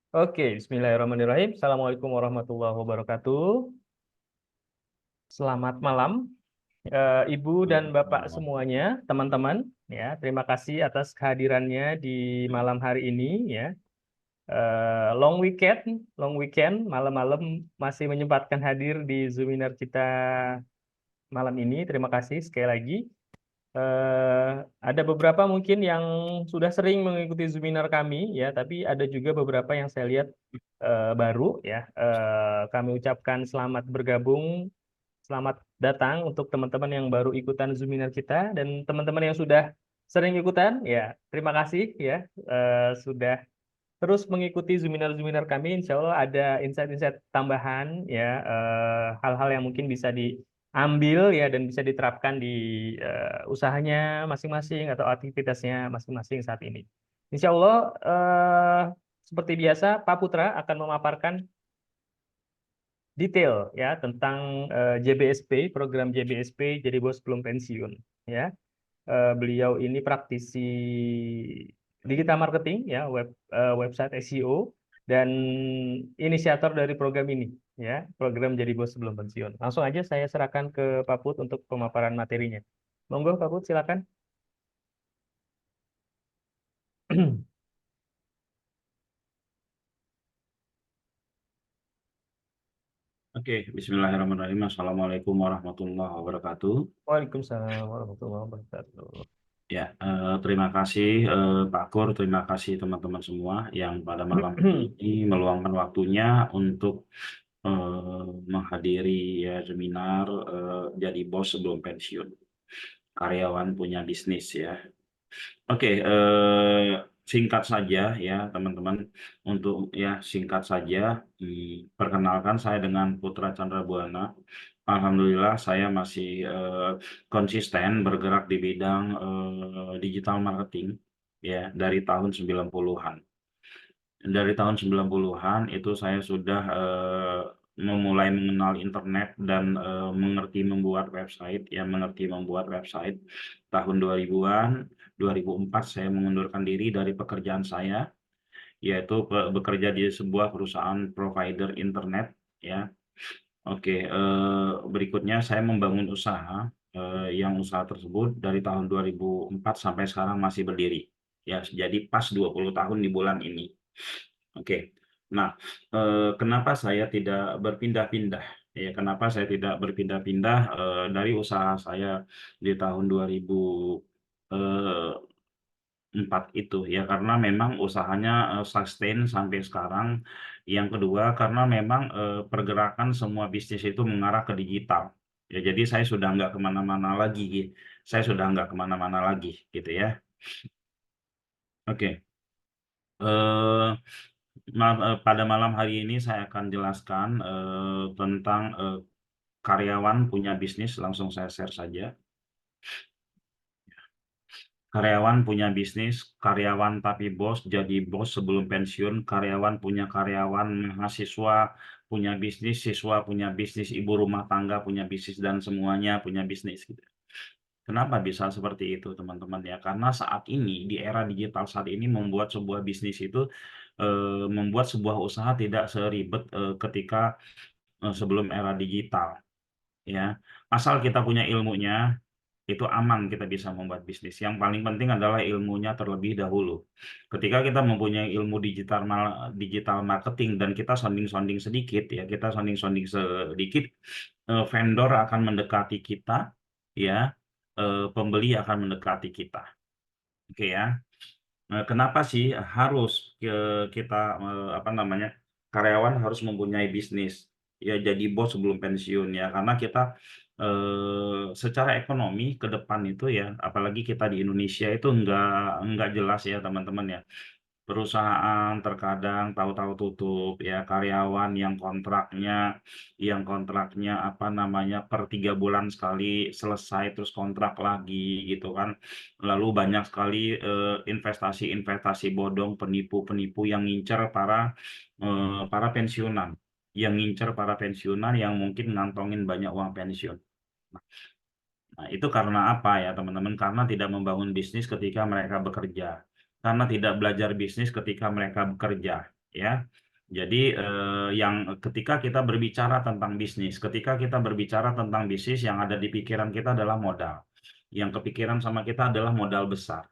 Oke, Bismillahirrahmanirrahim. Assalamualaikum warahmatullahi wabarakatuh. Selamat malam, Ibu dan Bapak semuanya, teman-teman. Ya, terima kasih atas kehadirannya di malam hari ini. Ya, long weekend, malam-malam masih menyempatkan hadir di Zoominar kita malam ini. Terima kasih sekali lagi. eh, ada beberapa mungkin yang sudah sering mengikuti Zoominar kami ya, tapi ada juga beberapa yang saya lihat baru ya. Kami ucapkan selamat bergabung, selamat datang untuk teman-teman yang baru ikutan Zoominar kita dan teman-teman yang sudah sering ikutan ya. Terima kasih ya, sudah terus mengikuti Zoominar kami. Insya Allah ada insight-insight tambahan ya, hal-hal yang mungkin bisa diambil ya dan bisa diterapkan di usahanya masing-masing atau aktivitasnya masing-masing saat ini. Insya Allah seperti biasa Pak Putra akan memaparkan detail ya tentang JBSP, program JBSP jadi bos belum pensiun ya. Beliau ini praktisi digital marketing ya, website SEO dan inisiator dari program ini ya, program jadi bos sebelum pensiun. Langsung aja saya serahkan ke Pak Put untuk pemaparan materinya. Monggo Pak Put, silakan. Oke, Bismillahirrahmanirrahim. Assalamualaikum warahmatullahi wabarakatuh. Waalaikumsalam warahmatullahi wabarakatuh. Ya, terima kasih Pak Kur, terima kasih teman-teman semua yang pada malam ini meluangkan waktunya untuk menghadiri ya seminar jadi bos sebelum pensiun. Karyawan punya bisnis ya. Oke, singkat saja ya teman-teman. Untuk ya singkat saja, perkenalkan saya dengan Putra Chandra Buana. Alhamdulillah saya masih konsisten bergerak di bidang digital marketing ya dari tahun 90-an. Dari tahun 90-an itu saya sudah memulai mengenal internet dan mengerti membuat website ya, mengerti membuat website tahun 2000-an. 2004 saya mengundurkan diri dari pekerjaan saya, yaitu bekerja di sebuah perusahaan provider internet ya. Oke, berikutnya saya membangun usaha yang usaha tersebut dari tahun 2004 sampai sekarang masih berdiri ya, jadi pas 20 tahun di bulan ini. Oke. Nah, kenapa saya tidak berpindah-pindah? Ya, kenapa saya tidak berpindah-pindah dari usaha saya di tahun 2004 itu ya, karena memang usahanya sustain sampai sekarang. Yang kedua, karena memang pergerakan semua bisnis itu mengarah ke digital. Ya, jadi saya sudah nggak kemana-mana lagi, saya sudah nggak kemana-mana lagi, gitu ya. Oke. Eh, pada malam hari ini saya akan jelaskan tentang karyawan punya bisnis. Langsung saya share saja. Karyawan punya bisnis, karyawan tapi bos, jadi bos sebelum pensiun, karyawan punya karyawan, mahasiswa punya bisnis, siswa punya bisnis, ibu rumah tangga punya bisnis, dan semuanya punya bisnis. Gitu. Kenapa bisa seperti itu, teman-teman ya? Karena saat ini, di era digital saat ini, membuat sebuah bisnis itu, membuat sebuah usaha tidak seribet ketika sebelum era digital. Ya, asal kita punya ilmunya, itu aman kita bisa membuat bisnis. Yang paling penting adalah ilmunya terlebih dahulu. Ketika kita mempunyai ilmu digital marketing dan kita sounding-sounding sedikit ya, kita sounding-sounding sedikit, vendor akan mendekati kita ya, pembeli akan mendekati kita. Oke ya. Kenapa sih harus kita apa namanya, karyawan harus mempunyai bisnis ya, jadi bos sebelum pensiun ya, karena kita secara ekonomi ke depan itu ya, apalagi kita di Indonesia itu nggak jelas ya teman-teman ya. Perusahaan terkadang tahu-tahu tutup ya, karyawan yang kontraknya apa namanya per 3 bulan sekali selesai, terus kontrak lagi gitu kan. Lalu banyak sekali investasi-investasi bodong, penipu-penipu yang ngincer para pensiunan, yang mungkin ngantongin banyak uang pensiun. Nah, itu karena apa ya teman-teman? Karena tidak membangun bisnis ketika mereka bekerja. Karena tidak belajar bisnis ketika mereka bekerja. ya. Jadi yang ketika kita berbicara tentang bisnis, ketika kita berbicara tentang bisnis, yang ada di pikiran kita adalah modal. Yang kepikiran sama kita adalah modal besar.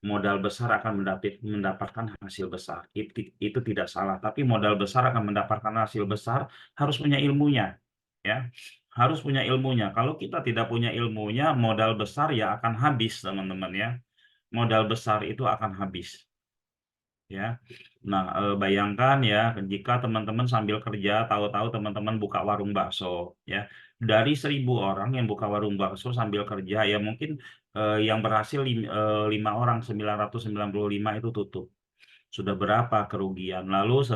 Modal besar akan mendapatkan hasil besar. Itu tidak salah, tapi modal besar akan mendapatkan hasil besar harus punya ilmunya, ya. Harus punya ilmunya. Kalau kita tidak punya ilmunya, modal besar ya akan habis, teman-teman ya. Modal besar itu akan habis, ya. Nah, bayangkan ya jika teman-teman sambil kerja tahu-tahu teman-teman buka warung bakso, ya. Dari 1.000 orang yang buka warung bakso sambil kerja, ya mungkin yang berhasil 5 orang, 995 itu tutup. Sudah berapa kerugian? Lalu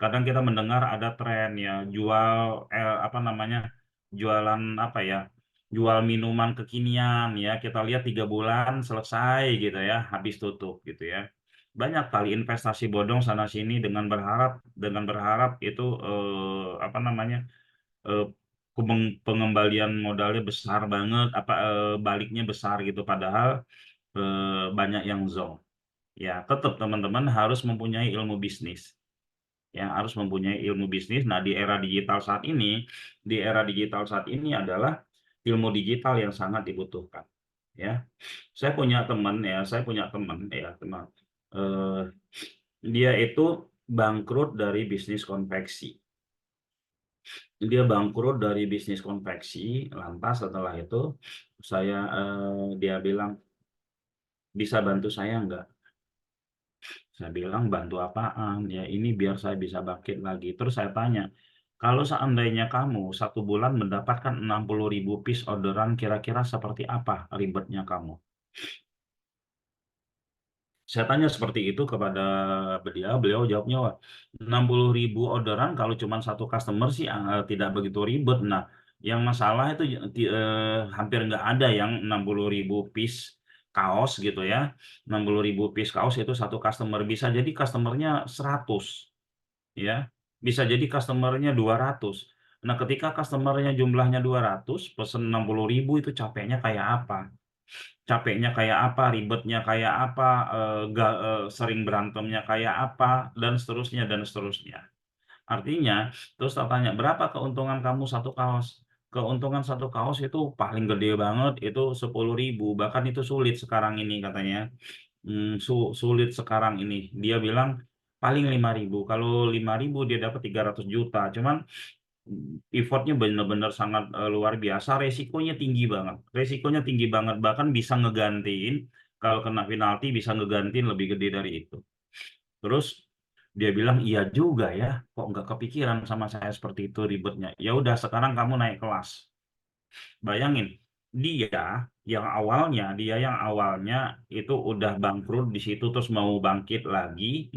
kadang kita mendengar ada tren ya jual apa namanya, jualan apa ya, jual minuman kekinian ya, kita lihat 3 bulan selesai gitu ya, habis tutup gitu ya. Banyak kali investasi bodong sana sini dengan berharap itu apa namanya, eh, pengembalian modalnya besar banget, apa baliknya besar gitu, padahal banyak yang zonk. Ya, tetap teman-teman harus mempunyai ilmu bisnis. Ya, harus mempunyai ilmu bisnis. Nah, di era digital saat ini adalah ilmu digital yang sangat dibutuhkan. Ya, saya punya teman ya, teman. Eh, Dia itu bangkrut dari bisnis konveksi. Dia bangkrut dari bisnis konveksi. Lantas setelah itu dia bilang, bisa bantu saya nggak? Saya bilang, bantu apaan? Ya ini biar saya bisa bangkit lagi. Terus saya tanya, kalau seandainya kamu 1 bulan mendapatkan 60.000 piece orderan, kira-kira seperti apa ribetnya kamu? Saya tanya seperti itu kepada beliau jawabnya, wah, 60.000 orderan kalau cuma satu customer sih tidak begitu ribet. Nah, yang masalah itu hampir nggak ada yang 60.000 piece kaos gitu ya. 60.000 piece kaos itu satu customer, bisa jadi customernya 100 ya. Bisa jadi customernya 200. Nah, ketika customernya jumlahnya 200, pesen 60.000 itu capeknya kayak apa? Capeknya kayak apa, ribetnya kayak apa, sering berantemnya kayak apa, dan seterusnya, dan seterusnya. Artinya, terus tak tanya, berapa keuntungan kamu satu kaos? Keuntungan satu kaos itu paling gede banget, itu 10.000, bahkan itu sulit sekarang ini katanya. Sulit sekarang ini. Dia bilang, paling 5.000. Kalau 5.000 dia dapat 300 juta. Cuman effortnya benar-benar sangat luar biasa, resikonya tinggi banget, bahkan bisa ngegantiin, kalau kena penalti bisa ngegantiin lebih gede dari itu. Terus dia bilang, iya juga ya, kok nggak kepikiran sama saya seperti itu ribetnya. Ya udah, sekarang kamu naik kelas. Bayangin, dia yang awalnya itu udah bangkrut di situ, terus mau bangkit lagi,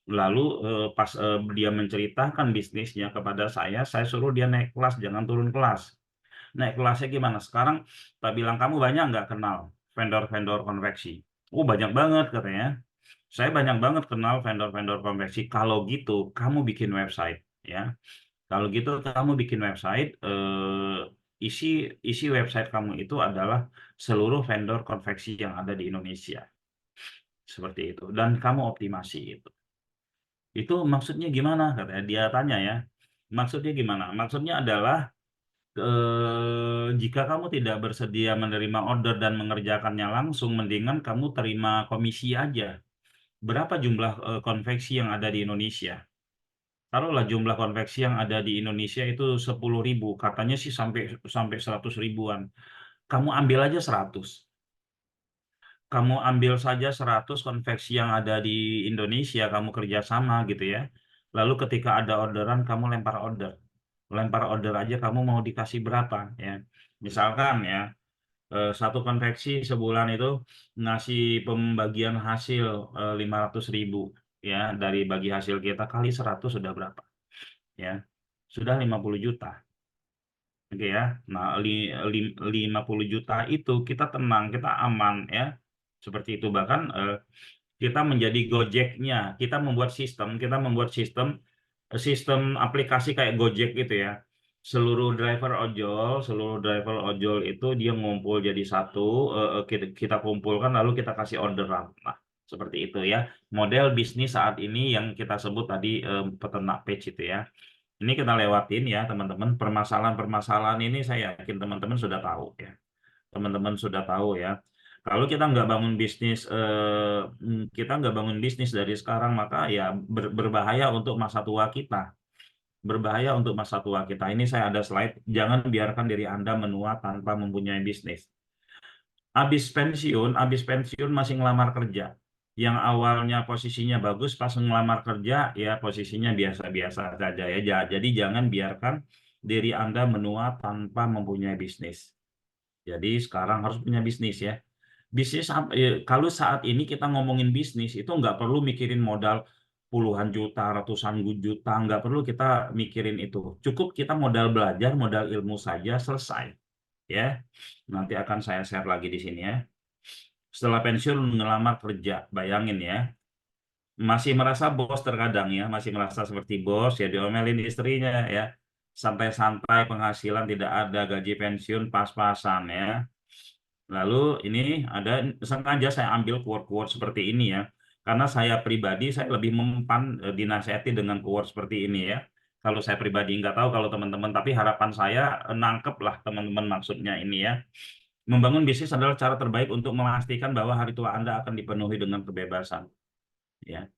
lalu pas dia menceritakan bisnisnya kepada saya suruh dia naik kelas, jangan turun kelas. Naik kelasnya gimana? Sekarang tak bilang, kamu banyak nggak kenal vendor-vendor konveksi? Oh, banyak banget katanya. Saya banyak banget kenal vendor-vendor konveksi. Kalau gitu, kamu bikin website ya. Kalau gitu kamu bikin website, isi isi website kamu itu adalah seluruh vendor konveksi yang ada di Indonesia. Seperti itu. Dan kamu optimasi itu. Itu maksudnya gimana? Katanya, dia tanya ya. Maksudnya gimana? Maksudnya adalah jika kamu tidak bersedia menerima order dan mengerjakannya langsung, mendingan kamu terima komisi aja. Berapa jumlah konveksi yang ada di Indonesia? Taruhlah jumlah konveksi yang ada di Indonesia itu 10.000, katanya sih sampai sampai 100 ribuan. Kamu ambil aja 100. Kamu ambil saja 100 konveksi yang ada di Indonesia, kamu kerjasama gitu ya. Lalu ketika ada orderan, kamu lempar order. Lempar order aja, kamu mau dikasih berapa ya. Misalkan ya, satu konveksi sebulan itu ngasih pembagian hasil 500.000 ya, dari bagi hasil kita kali 100 sudah berapa? Ya, sudah 50 juta. Oke ya. Nah, 50 juta itu kita tenang, kita aman ya. Seperti itu, bahkan kita menjadi Gojeknya. Kita membuat sistem aplikasi kayak Gojek gitu ya. Seluruh driver ojol itu dia ngumpul jadi satu, kita kumpulkan lalu kita kasih orderan. Nah, Seperti itu ya. Model bisnis saat ini yang kita sebut tadi peternak page itu ya. Ini kita lewatin ya teman-teman. Permasalahan-permasalahan ini saya yakin teman-teman sudah tahu ya. Teman-teman sudah tahu ya. Kalau kita nggak bangun bisnis, kita nggak bangun bisnis dari sekarang, maka ya berbahaya untuk masa tua kita. Berbahaya untuk masa tua kita. Ini saya ada slide. Jangan biarkan diri Anda menua tanpa mempunyai bisnis. Habis pensiun masih ngelamar kerja. Yang awalnya posisinya bagus, pas ngelamar kerja ya posisinya biasa-biasa saja ya. Jadi jangan biarkan diri Anda menua tanpa mempunyai bisnis. Jadi sekarang harus punya bisnis ya. Bisnis kalau saat ini kita ngomongin bisnis itu nggak perlu mikirin modal puluhan juta, ratusan juta, nggak perlu kita mikirin itu. Cukup kita modal belajar, modal ilmu saja selesai ya. Nanti akan saya share lagi di sini ya. Setelah pensiun ngelamar kerja, bayangin ya. Masih merasa bos terkadang ya, masih merasa seperti bos ya, diomelin istrinya ya. Santai-santai, penghasilan tidak ada, gaji pensiun pas-pasan ya. Lalu ini ada, sengaja saya ambil quote-quote seperti ini ya. Karena saya pribadi, saya lebih mempan dinasihati dengan quote seperti ini ya. Kalau saya pribadi nggak tahu kalau teman-teman, tapi harapan saya nangkep lah teman-teman maksudnya ini ya. Membangun bisnis adalah cara terbaik untuk memastikan bahwa hari tua Anda akan dipenuhi dengan kebebasan. Ya,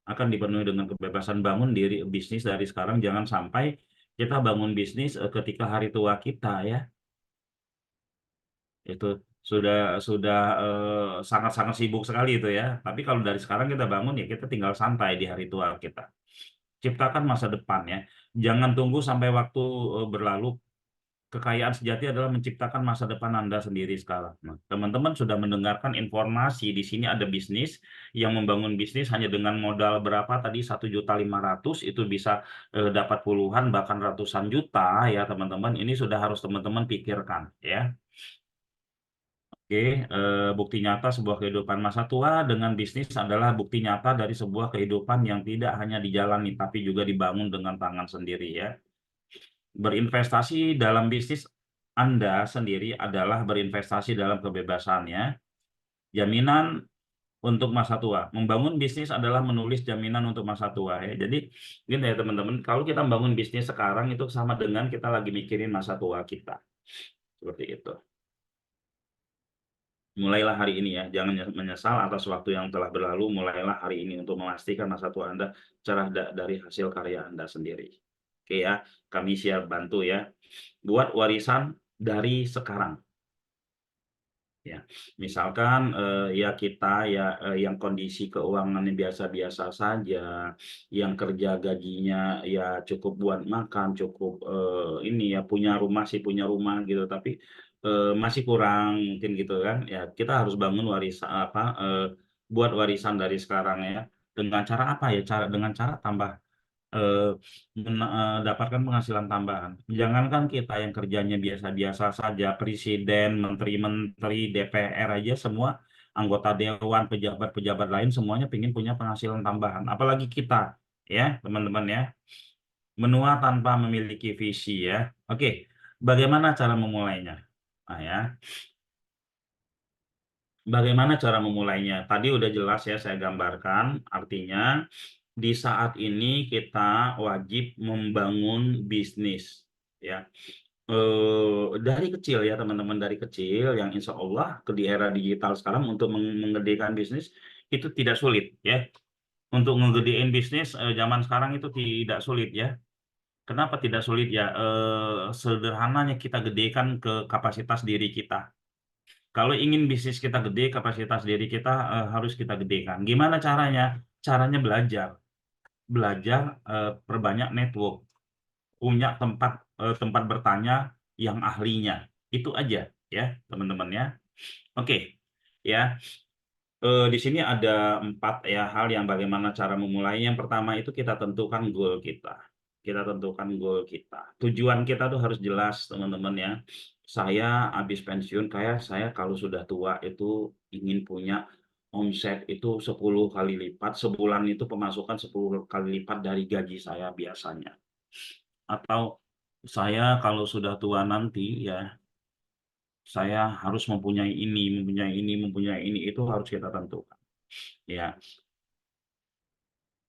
akan dipenuhi dengan kebebasan. Bangun diri bisnis dari sekarang, jangan sampai kita bangun bisnis ketika hari tua kita ya. Itu sudah sangat-sangat sibuk sekali itu ya. Tapi kalau dari sekarang kita bangun ya kita tinggal santai di hari tua kita. Ciptakan masa depan ya. Jangan tunggu sampai waktu berlalu. Kekayaan sejati adalah menciptakan masa depan Anda sendiri sekarang. Nah, teman-teman sudah mendengarkan informasi di sini ada bisnis yang membangun bisnis hanya dengan modal berapa tadi 1.500.000 itu bisa dapat puluhan bahkan ratusan juta ya teman-teman. Ini sudah harus teman-teman pikirkan ya. Oke, bukti nyata sebuah kehidupan masa tua dengan bisnis adalah bukti nyata dari sebuah kehidupan yang tidak hanya dijalani tapi juga dibangun dengan tangan sendiri ya. Berinvestasi dalam bisnis Anda sendiri adalah berinvestasi dalam kebebasannya, jaminan untuk masa tua. Membangun bisnis adalah menulis jaminan untuk masa tua ya. Jadi gini ya teman-teman, kalau kita membangun bisnis sekarang itu sama dengan kita lagi mikirin masa tua kita. Seperti itu. Mulailah hari ini ya, jangan menyesal atas waktu yang telah berlalu, mulailah hari ini untuk memastikan masa tua Anda cerah dari hasil karya Anda sendiri. Oke ya, kami siap bantu ya. Buat warisan dari sekarang. Ya, misalkan ya kita ya yang kondisi keuangannya biasa-biasa saja, yang kerja gajinya ya cukup buat makan, cukup ini ya punya rumah sih punya rumah gitu, tapi masih kurang mungkin gitu kan. Ya kita harus bangun warisan apa buat warisan dari sekarang ya. Dengan cara apa ya? Dengan cara tambah dapatkan penghasilan tambahan. Jangankan kita yang kerjanya biasa-biasa saja, presiden, menteri-menteri, DPR aja semua, anggota dewan, pejabat-pejabat lain semuanya ingin punya penghasilan tambahan. Apalagi kita, ya teman-teman ya, menua tanpa memiliki visi ya. Oke, bagaimana cara memulainya? Nah ya, bagaimana cara memulainya? Tadi udah jelas ya saya gambarkan, artinya di saat ini kita wajib membangun bisnis ya. Dari kecil ya teman-teman, dari kecil yang insya Allah di era digital sekarang untuk menggedekan bisnis itu tidak sulit ya. Untuk ngegedein bisnis zaman sekarang itu tidak sulit ya. Kenapa tidak sulit ya? Sederhananya kita gedekan ke kapasitas diri kita. Kalau ingin bisnis kita gede, kapasitas diri kita harus kita gedekan. Gimana caranya? Caranya belajar. Belajar perbanyak network. Punya tempat bertanya yang ahlinya. Itu aja ya, teman-teman ya. Oke. Ya. Di sini ada 4 ya hal yang bagaimana cara memulai. Yang pertama itu kita tentukan goal kita. Kita tentukan goal kita. Tujuan kita tuh harus jelas, teman-teman ya. Saya habis pensiun, kayak saya kalau sudah tua itu ingin punya omset itu 10 kali lipat. Sebulan itu pemasukan 10 kali lipat dari gaji saya biasanya. Atau saya kalau sudah tua nanti ya, saya harus mempunyai ini, mempunyai ini, mempunyai ini. Itu harus kita tentukan. Ya,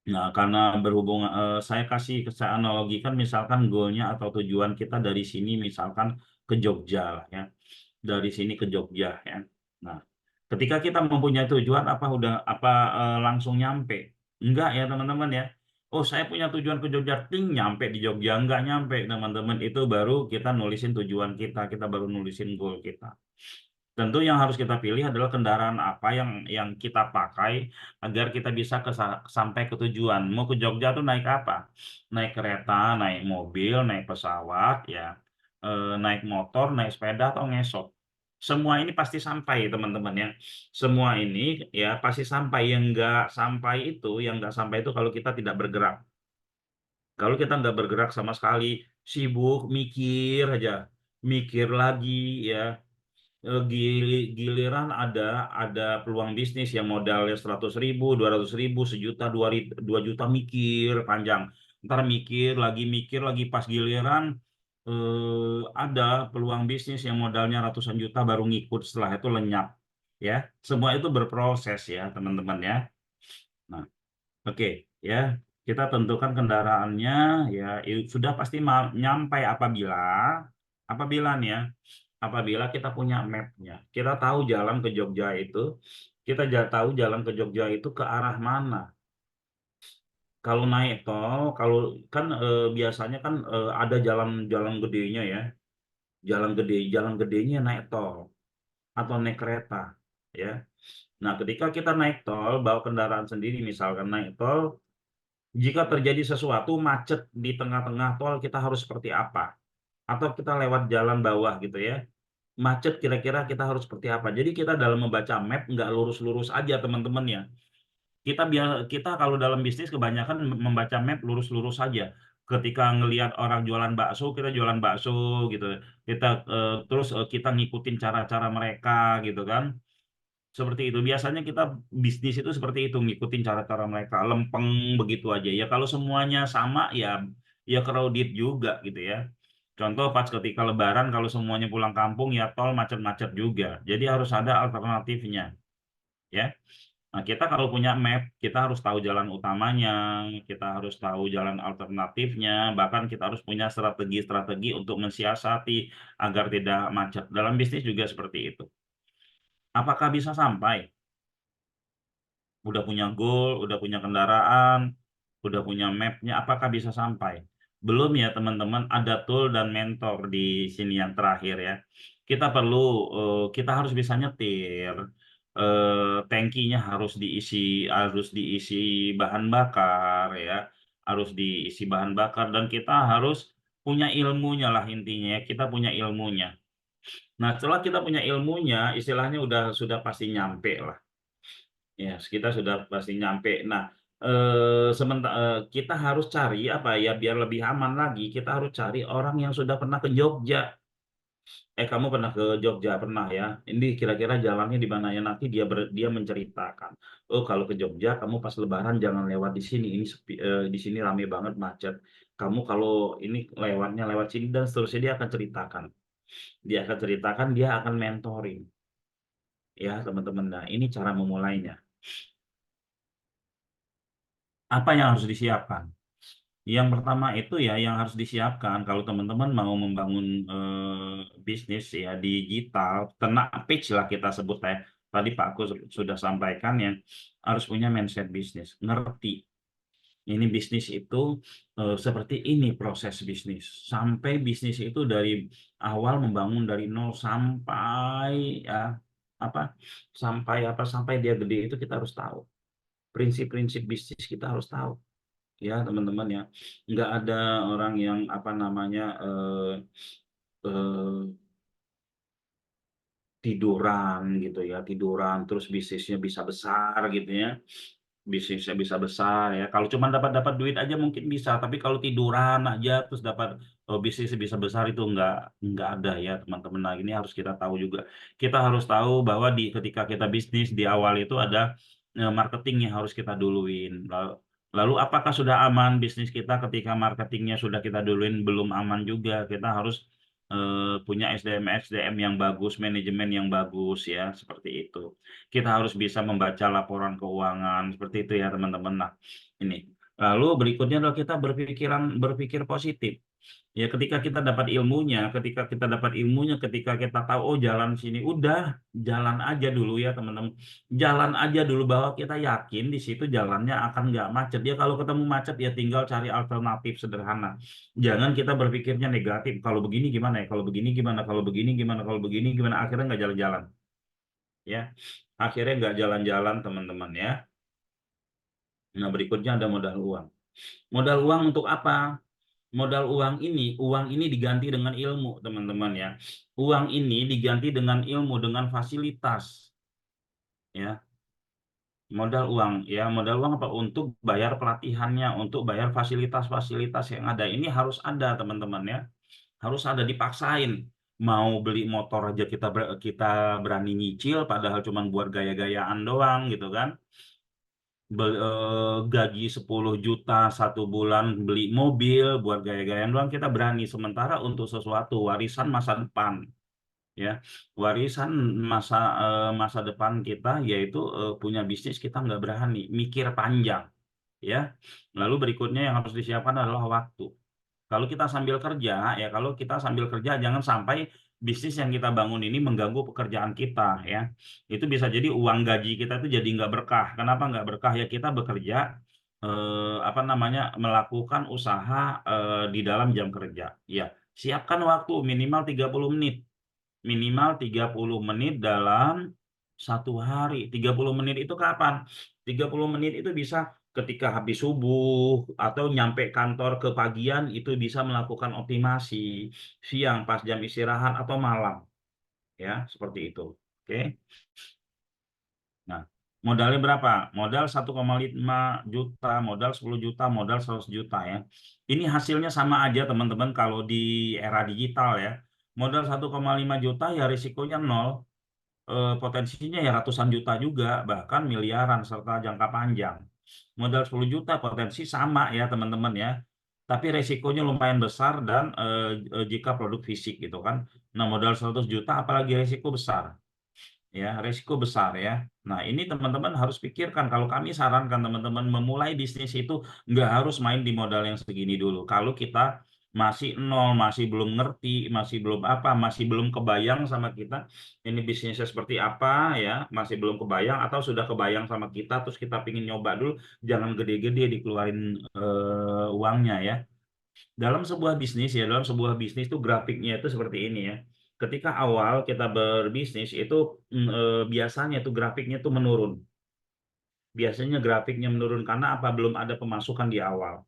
nah, karena berhubung saya kasih saya analogikan misalkan goalnya atau tujuan kita dari sini misalkan ke Jogja lah ya, dari sini ke Jogja ya. Nah, ketika kita mempunyai tujuan apa langsung nyampe? Enggak ya teman-teman ya. Oh, saya punya tujuan ke Jogja, ting nyampe di Jogja, enggak nyampe teman-teman. Itu baru kita nulisin tujuan kita baru nulisin goal kita. Tentu yang harus kita pilih adalah kendaraan apa yang kita pakai agar kita bisa sampai ke tujuan. Mau ke Jogja tuh naik apa? Naik kereta, naik mobil, naik pesawat, ya, naik motor, naik sepeda atau ngesot. Semua ini pasti sampai, teman-teman ya. Semua ini ya pasti sampai. Yang nggak sampai itu kalau kita tidak bergerak. Kalau kita nggak bergerak sama sekali, sibuk, mikir aja, mikir lagi, ya giliran ada peluang bisnis yang modalnya 100.000, 200.000, sejuta, 2 juta mikir panjang. Ntar mikir lagi pas giliran ada peluang bisnis yang modalnya ratusan juta baru ngikut setelah itu lenyap. Ya, semua itu berproses ya teman-teman ya. Nah, oke ya. Kita tentukan kendaraannya ya sudah pasti nyampai apabila nih ya apabila kita punya mapnya, kita tahu jalan ke Jogja itu, tahu jalan ke Jogja itu ke arah mana. Kalau naik tol, kalau kan biasanya kan ada jalan-jalan gedenya ya, jalan gedenya naik tol atau naik kereta, ya. Nah, ketika kita naik tol, bawa kendaraan sendiri, misalkan naik tol, jika terjadi sesuatu macet di tengah-tengah tol, kita harus seperti apa? Atau kita lewat jalan bawah gitu ya. Macet kira-kira kita harus seperti apa. Jadi kita dalam membaca map nggak lurus-lurus aja teman-teman ya. Kita kalau dalam bisnis kebanyakan membaca map lurus-lurus saja. Ketika ngelihat orang jualan bakso, kita jualan bakso gitu. Kita ngikutin cara-cara mereka gitu kan. Seperti itu. Biasanya kita bisnis itu seperti itu, ngikutin cara-cara mereka, lempeng begitu aja. Ya kalau semuanya sama ya crowded juga gitu ya. Contoh pas ketika Lebaran kalau semuanya pulang kampung ya tol macet-macet juga. Jadi harus ada alternatifnya, ya. Nah, kita kalau punya map, kita harus tahu jalan utamanya, kita harus tahu jalan alternatifnya, bahkan kita harus punya strategi-strategi untuk mensiasati agar tidak macet. Dalam bisnis juga seperti itu. Apakah bisa sampai? Udah punya goal, udah punya kendaraan, udah punya mapnya, apakah bisa sampai? Belum ya teman-teman, ada tool dan mentor di sini yang terakhir ya. Kita harus bisa nyetir, tangkinya harus diisi bahan bakar ya, harus diisi bahan bakar dan kita harus punya ilmunya lah intinya ya, kita punya ilmunya. Nah, setelah kita punya ilmunya, istilahnya sudah pasti nyampe lah. Ya, kita sudah pasti nyampe. Nah, sementara kita harus cari apa ya biar lebih aman lagi, kita harus cari orang yang sudah pernah ke Jogja. Kamu pernah ke Jogja pernah ya? Ini kira-kira jalannya di mana ya? Nanti dia menceritakan. Oh, kalau ke Jogja kamu pas Lebaran jangan lewat di sini. Ini sepi, di sini rame banget macet. Kamu kalau ini lewatnya lewat sini dan seterusnya dia akan ceritakan. Dia akan mentoring ya teman-teman. Nah, ini cara memulainya. Apa yang harus disiapkan? Yang pertama itu ya yang harus disiapkan kalau teman-teman mau membangun bisnis ya digital, kena pitch lah kita sebut ya. Tadi Pak Aku sudah sampaikan ya, harus punya mindset bisnis, ngerti. Ini bisnis itu seperti ini proses bisnis. Sampai bisnis itu dari awal membangun dari nol sampai ya apa sampai dia gede itu kita harus tahu. Prinsip-prinsip bisnis kita harus tahu ya teman-teman ya, nggak ada orang yang apa namanya eh, tiduran gitu ya, tiduran terus bisnisnya bisa besar gitu ya, bisnisnya bisa besar ya. Kalau cuma dapat dapat duit aja mungkin bisa, tapi kalau tiduran aja terus dapat bisnisnya bisa besar itu nggak ada ya teman-teman. Nah, ini harus kita tahu juga. Kita harus tahu bahwa ketika kita bisnis di awal itu ada marketing yang harus kita duluin. Lalu apakah sudah aman bisnis kita ketika marketingnya sudah kita duluin belum aman juga. Kita harus punya SDM yang bagus, manajemen yang bagus ya, seperti itu. Kita harus bisa membaca laporan keuangan seperti itu ya teman-teman. Nah, ini. Lalu berikutnya adalah kita berpikir positif. Ya, ketika kita dapat ilmunya, ketika kita tahu oh jalan sini, udah jalan aja dulu ya teman-teman. Jalan aja dulu bahwa kita yakin di situ jalannya akan nggak macet. Ya kalau ketemu macet ya tinggal cari alternatif sederhana. Jangan kita berpikirnya negatif. Kalau begini gimana ya? Kalau begini gimana? Kalau begini gimana? Kalau begini gimana? Akhirnya nggak jalan-jalan. Ya, akhirnya nggak jalan-jalan teman-teman ya. Nah berikutnya ada modal uang. Modal uang untuk apa? Modal uang ini diganti dengan ilmu, teman-teman ya. Uang ini diganti dengan ilmu, dengan fasilitas, ya. Modal uang apa? Untuk bayar pelatihannya, untuk bayar fasilitas-fasilitas yang ada. Ini harus ada, teman-teman ya. Harus ada, dipaksain. Mau beli motor aja kita berani nyicil, padahal cuma buat gaya-gayaan doang, gitu kan. Gaji 10 juta satu bulan beli mobil buat gaya-gayaan doang kita berani, sementara untuk sesuatu warisan masa depan ya, warisan masa depan kita yaitu punya bisnis, kita nggak berani mikir panjang ya. Lalu berikutnya yang harus disiapkan adalah waktu. Kalau kita sambil kerja jangan sampai bisnis yang kita bangun ini mengganggu pekerjaan kita ya. Itu bisa jadi uang gaji kita itu jadi nggak berkah. Kenapa nggak berkah? Ya kita bekerja apa namanya melakukan usaha di dalam jam kerja. Ya, siapkan waktu minimal 30 menit. Minimal 30 menit dalam satu hari. 30 menit itu kapan? 30 menit itu bisa ketika habis subuh atau nyampe kantor ke pagian, itu bisa melakukan optimasi siang pas jam istirahat atau malam ya, seperti itu. Oke. Nah, modalnya berapa? Modal 1,5 juta, modal 10 juta, modal 100 juta ya. Ini hasilnya sama aja teman-teman kalau di era digital ya. Modal 1,5 juta ya risikonya nol, potensinya ya ratusan juta juga, bahkan miliaran serta jangka panjang. Modal 10 juta potensi sama ya teman-teman ya. Tapi resikonya lumayan besar dan jika produk fisik gitu kan. Nah, modal 100 juta apalagi resiko besar. Ya, resiko besar ya. Nah, ini teman-teman harus pikirkan. Kalau kami sarankan teman-teman memulai bisnis itu nggak harus main di modal yang segini dulu. Kalau kita masih nol, masih belum ngerti, masih belum apa, masih belum kebayang sama kita ini bisnisnya seperti apa ya, masih belum kebayang atau sudah kebayang sama kita terus kita pingin nyoba dulu, jangan gede-gede dikeluarin uangnya ya. Dalam sebuah bisnis itu grafiknya itu seperti ini ya. Ketika awal kita berbisnis itu biasanya tuh grafiknya tuh menurun. Biasanya grafiknya menurun karena apa? Belum ada pemasukan di awal.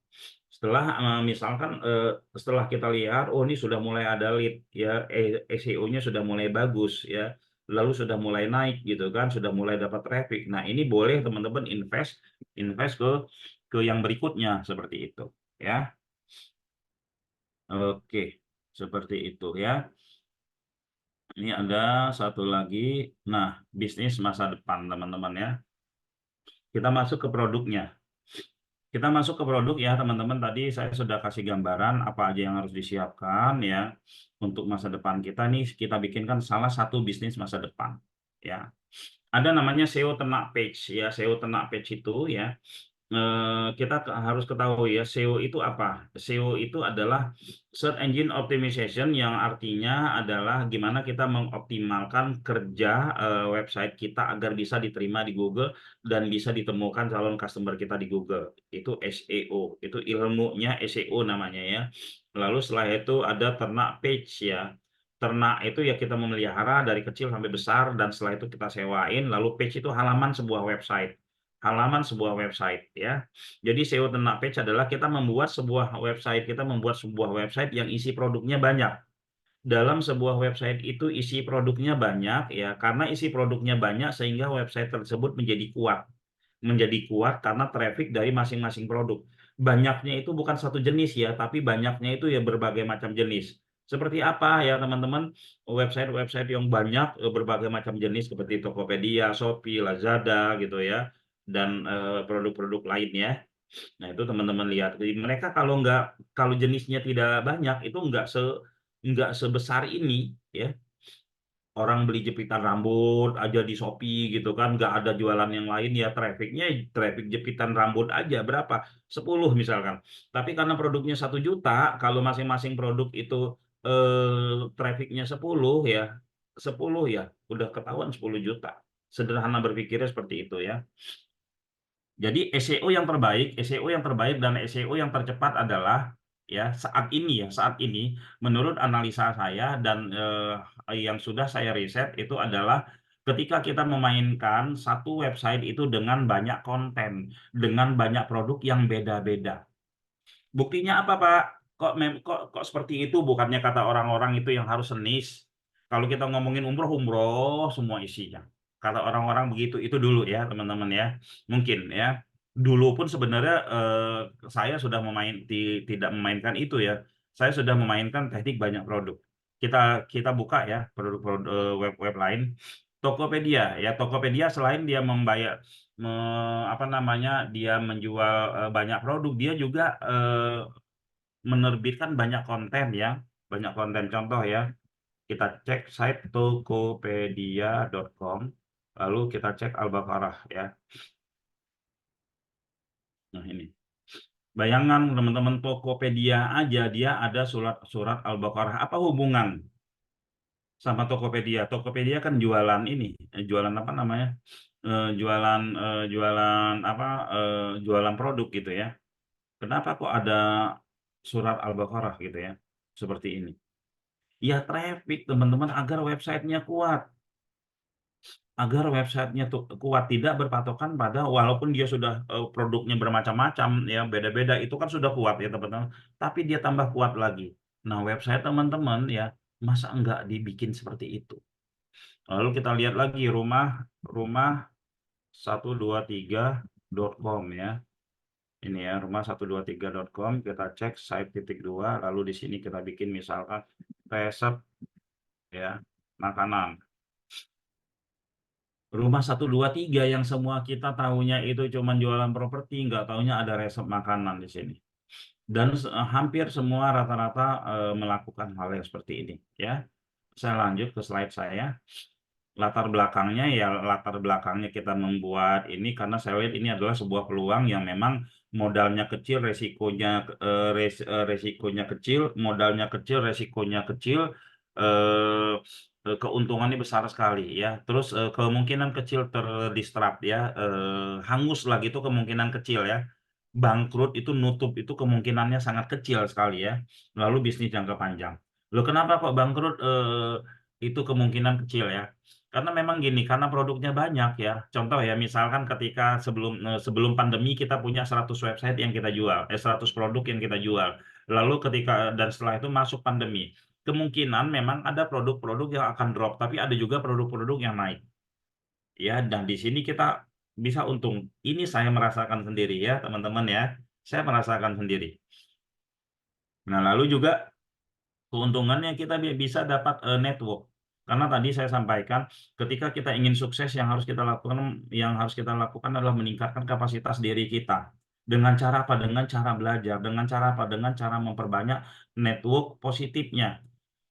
Setelah misalkan setelah kita lihat oh ini sudah mulai ada lead ya, SEO-nya sudah mulai bagus ya. Lalu sudah mulai naik gitu kan, sudah mulai dapat traffic. Nah, ini boleh teman-teman invest ke yang berikutnya seperti itu ya. Oke, seperti itu ya. Ini ada satu lagi. Nah, bisnis masa depan, teman-teman ya. Kita masuk ke produknya. Kita masuk ke produk ya, teman-teman. Tadi saya sudah kasih gambaran apa aja yang harus disiapkan ya. Untuk masa depan kita nih, kita bikinkan salah satu bisnis masa depan. Ya. Ada namanya SEO Ternak Page ya. SEO Ternak Page itu ya. Kita harus ketahui ya, SEO itu apa? SEO itu adalah Search Engine Optimization, yang artinya adalah gimana kita mengoptimalkan kerja website kita agar bisa diterima di Google dan bisa ditemukan calon customer kita di Google. Itu SEO, itu ilmunya SEO namanya ya. Lalu setelah itu ada ternak page ya. Ternak itu ya kita memelihara dari kecil sampai besar dan setelah itu kita sewain. Lalu page itu halaman sebuah website. Halaman sebuah website ya. Jadi SEO Ternak Page adalah kita membuat sebuah website yang isi produknya banyak. Dalam sebuah website itu isi produknya banyak ya, karena isi produknya banyak sehingga website tersebut menjadi kuat. Menjadi kuat karena traffic dari masing-masing produk. Banyaknya itu bukan satu jenis ya, tapi banyaknya itu ya berbagai macam jenis. Seperti apa ya teman-teman? Website-website yang banyak berbagai macam jenis seperti Tokopedia, Shopee, Lazada gitu ya, dan produk-produk lainnya. Nah, itu teman-teman lihat. Jadi mereka kalau jenisnya tidak banyak itu nggak sebesar ini ya. Orang beli jepitan rambut aja di Shopee gitu kan, nggak ada jualan yang lain ya, traffic jepitan rambut aja berapa? 10 misalkan. Tapi karena produknya 1 juta, kalau masing-masing produk itu trafficnya 10 ya, 10 ya udah ketahuan 10 juta. Sederhana berpikirnya seperti itu ya. Jadi SEO yang terbaik dan SEO yang tercepat adalah ya saat ini menurut analisa saya dan yang sudah saya riset itu adalah ketika kita memainkan satu website itu dengan banyak konten, dengan banyak produk yang beda-beda. Buktinya apa, Pak? Kok seperti itu? Bukannya kata orang-orang itu yang harus senis. Kalau kita ngomongin umroh, umroh semua isinya. Kata orang-orang begitu. Itu dulu ya, teman-teman ya. Mungkin ya. Dulu pun sebenarnya saya sudah tidak memainkan itu ya. Saya sudah memainkan teknik banyak produk. Kita buka ya produk-produk web-web lain. Tokopedia ya, Tokopedia selain dia membayar apa namanya, dia menjual banyak produk, dia juga menerbitkan banyak konten ya, banyak konten. Contoh ya, kita cek site tokopedia.com, lalu kita cek Al-Baqarah ya. Nah ini, bayangan teman-teman, Tokopedia aja dia ada surat Al-Baqarah. Apa hubungan sama Tokopedia? Tokopedia kan jualan ini, jualan apa namanya? Jualan apa? Jualan produk gitu ya. Kenapa kok ada surat Al-Baqarah gitu ya? Seperti ini. Ya traffic teman-teman, agar websitenya kuat. Agar websitenya tuh kuat, tidak berpatokan pada, walaupun dia sudah produknya bermacam-macam ya, beda-beda, itu kan sudah kuat ya teman-teman. Tapi dia tambah kuat lagi. Nah website teman-teman ya, masa enggak dibikin seperti itu? Lalu kita lihat lagi rumah rumah 123.com ya. Ini ya, rumah123.com, kita cek site titik dua, lalu di sini kita bikin misalkan resep ya makanan. Rumah 123 yang semua kita tahunya itu cuma jualan properti, nggak tahunya ada resep makanan di sini. Dan hampir semua rata-rata melakukan hal yang seperti ini ya. Saya lanjut ke slide saya. Latar belakangnya kita membuat ini karena saya lihat ini adalah sebuah peluang yang memang modalnya kecil, resikonya kecil, modalnya kecil, resikonya kecil, eh, keuntungannya besar sekali ya. Terus kemungkinan kecil terdisrupt ya, hangus lagi itu kemungkinan kecil ya. Bangkrut itu, nutup itu kemungkinannya sangat kecil sekali ya. Lalu bisnis jangka panjang. Loh kenapa kok bangkrut itu kemungkinan kecil ya? Karena memang gini, karena produknya banyak ya. Contoh ya, misalkan ketika sebelum pandemi kita punya 100 website yang kita jual, 100 produk yang kita jual. Lalu dan setelah itu masuk pandemi, kemungkinan memang ada produk-produk yang akan drop, tapi ada juga produk-produk yang naik. Ya, dan di sini kita bisa untung. Ini saya merasakan sendiri ya, teman-teman ya. Saya merasakan sendiri. Nah, lalu juga keuntungannya kita bisa dapat network. Karena tadi saya sampaikan, ketika kita ingin sukses, yang harus kita lakukan adalah meningkatkan kapasitas diri kita. Dengan cara apa? Dengan cara belajar. Dengan cara apa? Dengan cara memperbanyak network positifnya.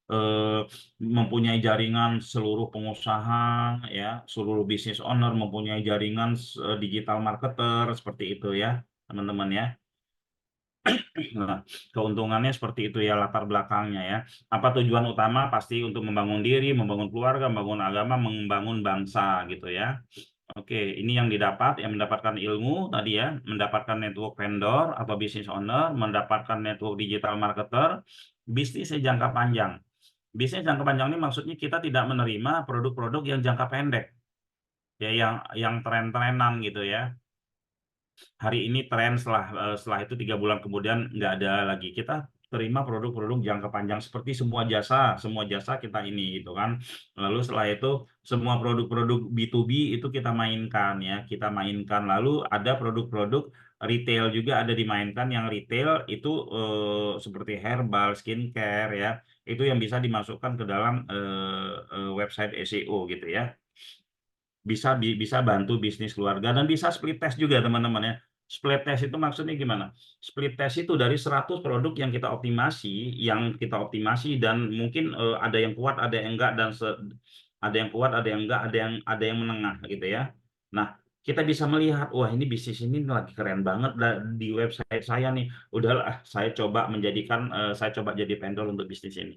Eh, Mempunyai jaringan seluruh pengusaha, ya, seluruh business owner, mempunyai jaringan digital marketer, seperti itu ya, teman-teman ya. Nah, keuntungannya seperti itu ya, latar belakangnya ya. Apa tujuan utama? Pasti untuk membangun diri, membangun keluarga, membangun agama, membangun bangsa gitu ya. Oke, ini yang mendapatkan ilmu tadi ya, mendapatkan network vendor atau business owner, mendapatkan network digital marketer, bisnisnya jangka panjang. Bisnis jangka panjang ini maksudnya kita tidak menerima produk-produk yang jangka pendek, ya, yang tren-trenan gitu ya. Hari ini tren, setelah itu 3 bulan kemudian nggak ada lagi. Kita terima produk-produk jangka panjang seperti semua jasa kita ini gitu kan. Lalu setelah itu semua produk-produk B2B itu kita mainkan ya, kita mainkan. Lalu ada produk-produk retail juga ada dimainkan, yang retail itu seperti herbal, skincare ya. Itu yang bisa dimasukkan ke dalam website SEO gitu ya. Bisa bantu bisnis keluarga dan bisa split test juga teman-teman ya. Split test itu maksudnya gimana? Split test itu dari 100 produk yang kita optimasi dan mungkin ada yang kuat, ada yang enggak ada yang kuat, ada yang enggak, ada yang menengah gitu ya. Nah, kita bisa melihat, wah ini bisnis ini lagi keren banget di website saya nih. Udahlah, saya coba jadi vendor untuk bisnis ini.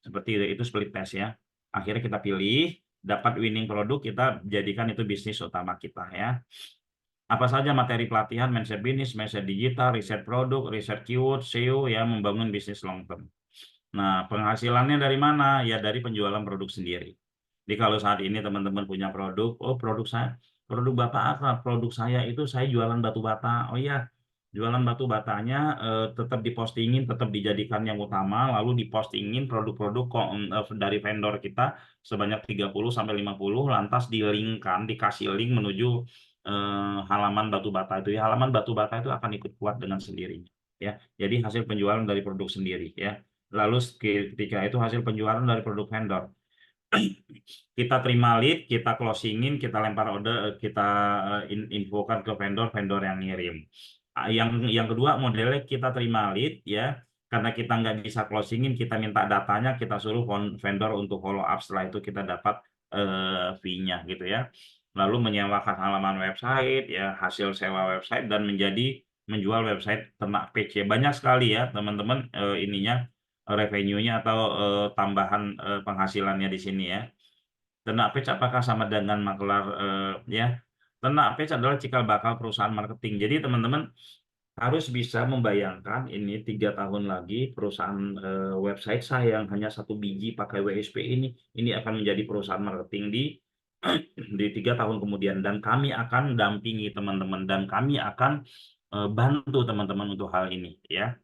Seperti itu split test ya. Akhirnya kita pilih, dapat winning produk, kita jadikan itu bisnis utama kita ya. Apa saja materi pelatihan, mindset bisnis, mindset digital, riset produk, riset keyword, SEO, ya membangun bisnis long term. Nah, penghasilannya dari mana? Ya dari penjualan produk sendiri. Jadi kalau saat ini teman-teman punya produk, oh produk Bapak apa? Produk saya itu saya jualan batu bata. Oh iya, jualan batu batanya tetap dipostingin, tetap dijadikan yang utama, lalu dipostingin produk-produk dari vendor kita sebanyak 30 sampai 50, lantas dilinkkan, dikasih link menuju halaman batu bata itu ya. Halaman batu bata itu akan ikut kuat dengan sendirinya ya. Jadi hasil penjualan dari produk sendiri ya. Lalu ketika itu hasil penjualan dari produk vendor, kita terima lead, kita closingin, kita lempar order, kita infokan ke vendor, vendor yang ngirim. Yang kedua modelnya kita terima lead ya, karena kita nggak bisa closingin, kita minta datanya, kita suruh vendor untuk follow up, setelah itu kita dapat fee-nya gitu ya. Lalu menyewakan halaman website ya, hasil sewa website dan menjual website ternak page ya. Banyak sekali ya teman-teman ininya revenue-nya atau tambahan penghasilannya di sini ya. Ternak page apakah sama dengan makelar ya? Ternak page adalah cikal bakal perusahaan marketing. Jadi teman-teman harus bisa membayangkan ini 3 tahun lagi perusahaan website saya yang hanya 1 biji pakai WSP ini akan menjadi perusahaan marketing di di 3 tahun kemudian, dan kami akan dampingi teman-teman dan kami akan bantu teman-teman untuk hal ini ya.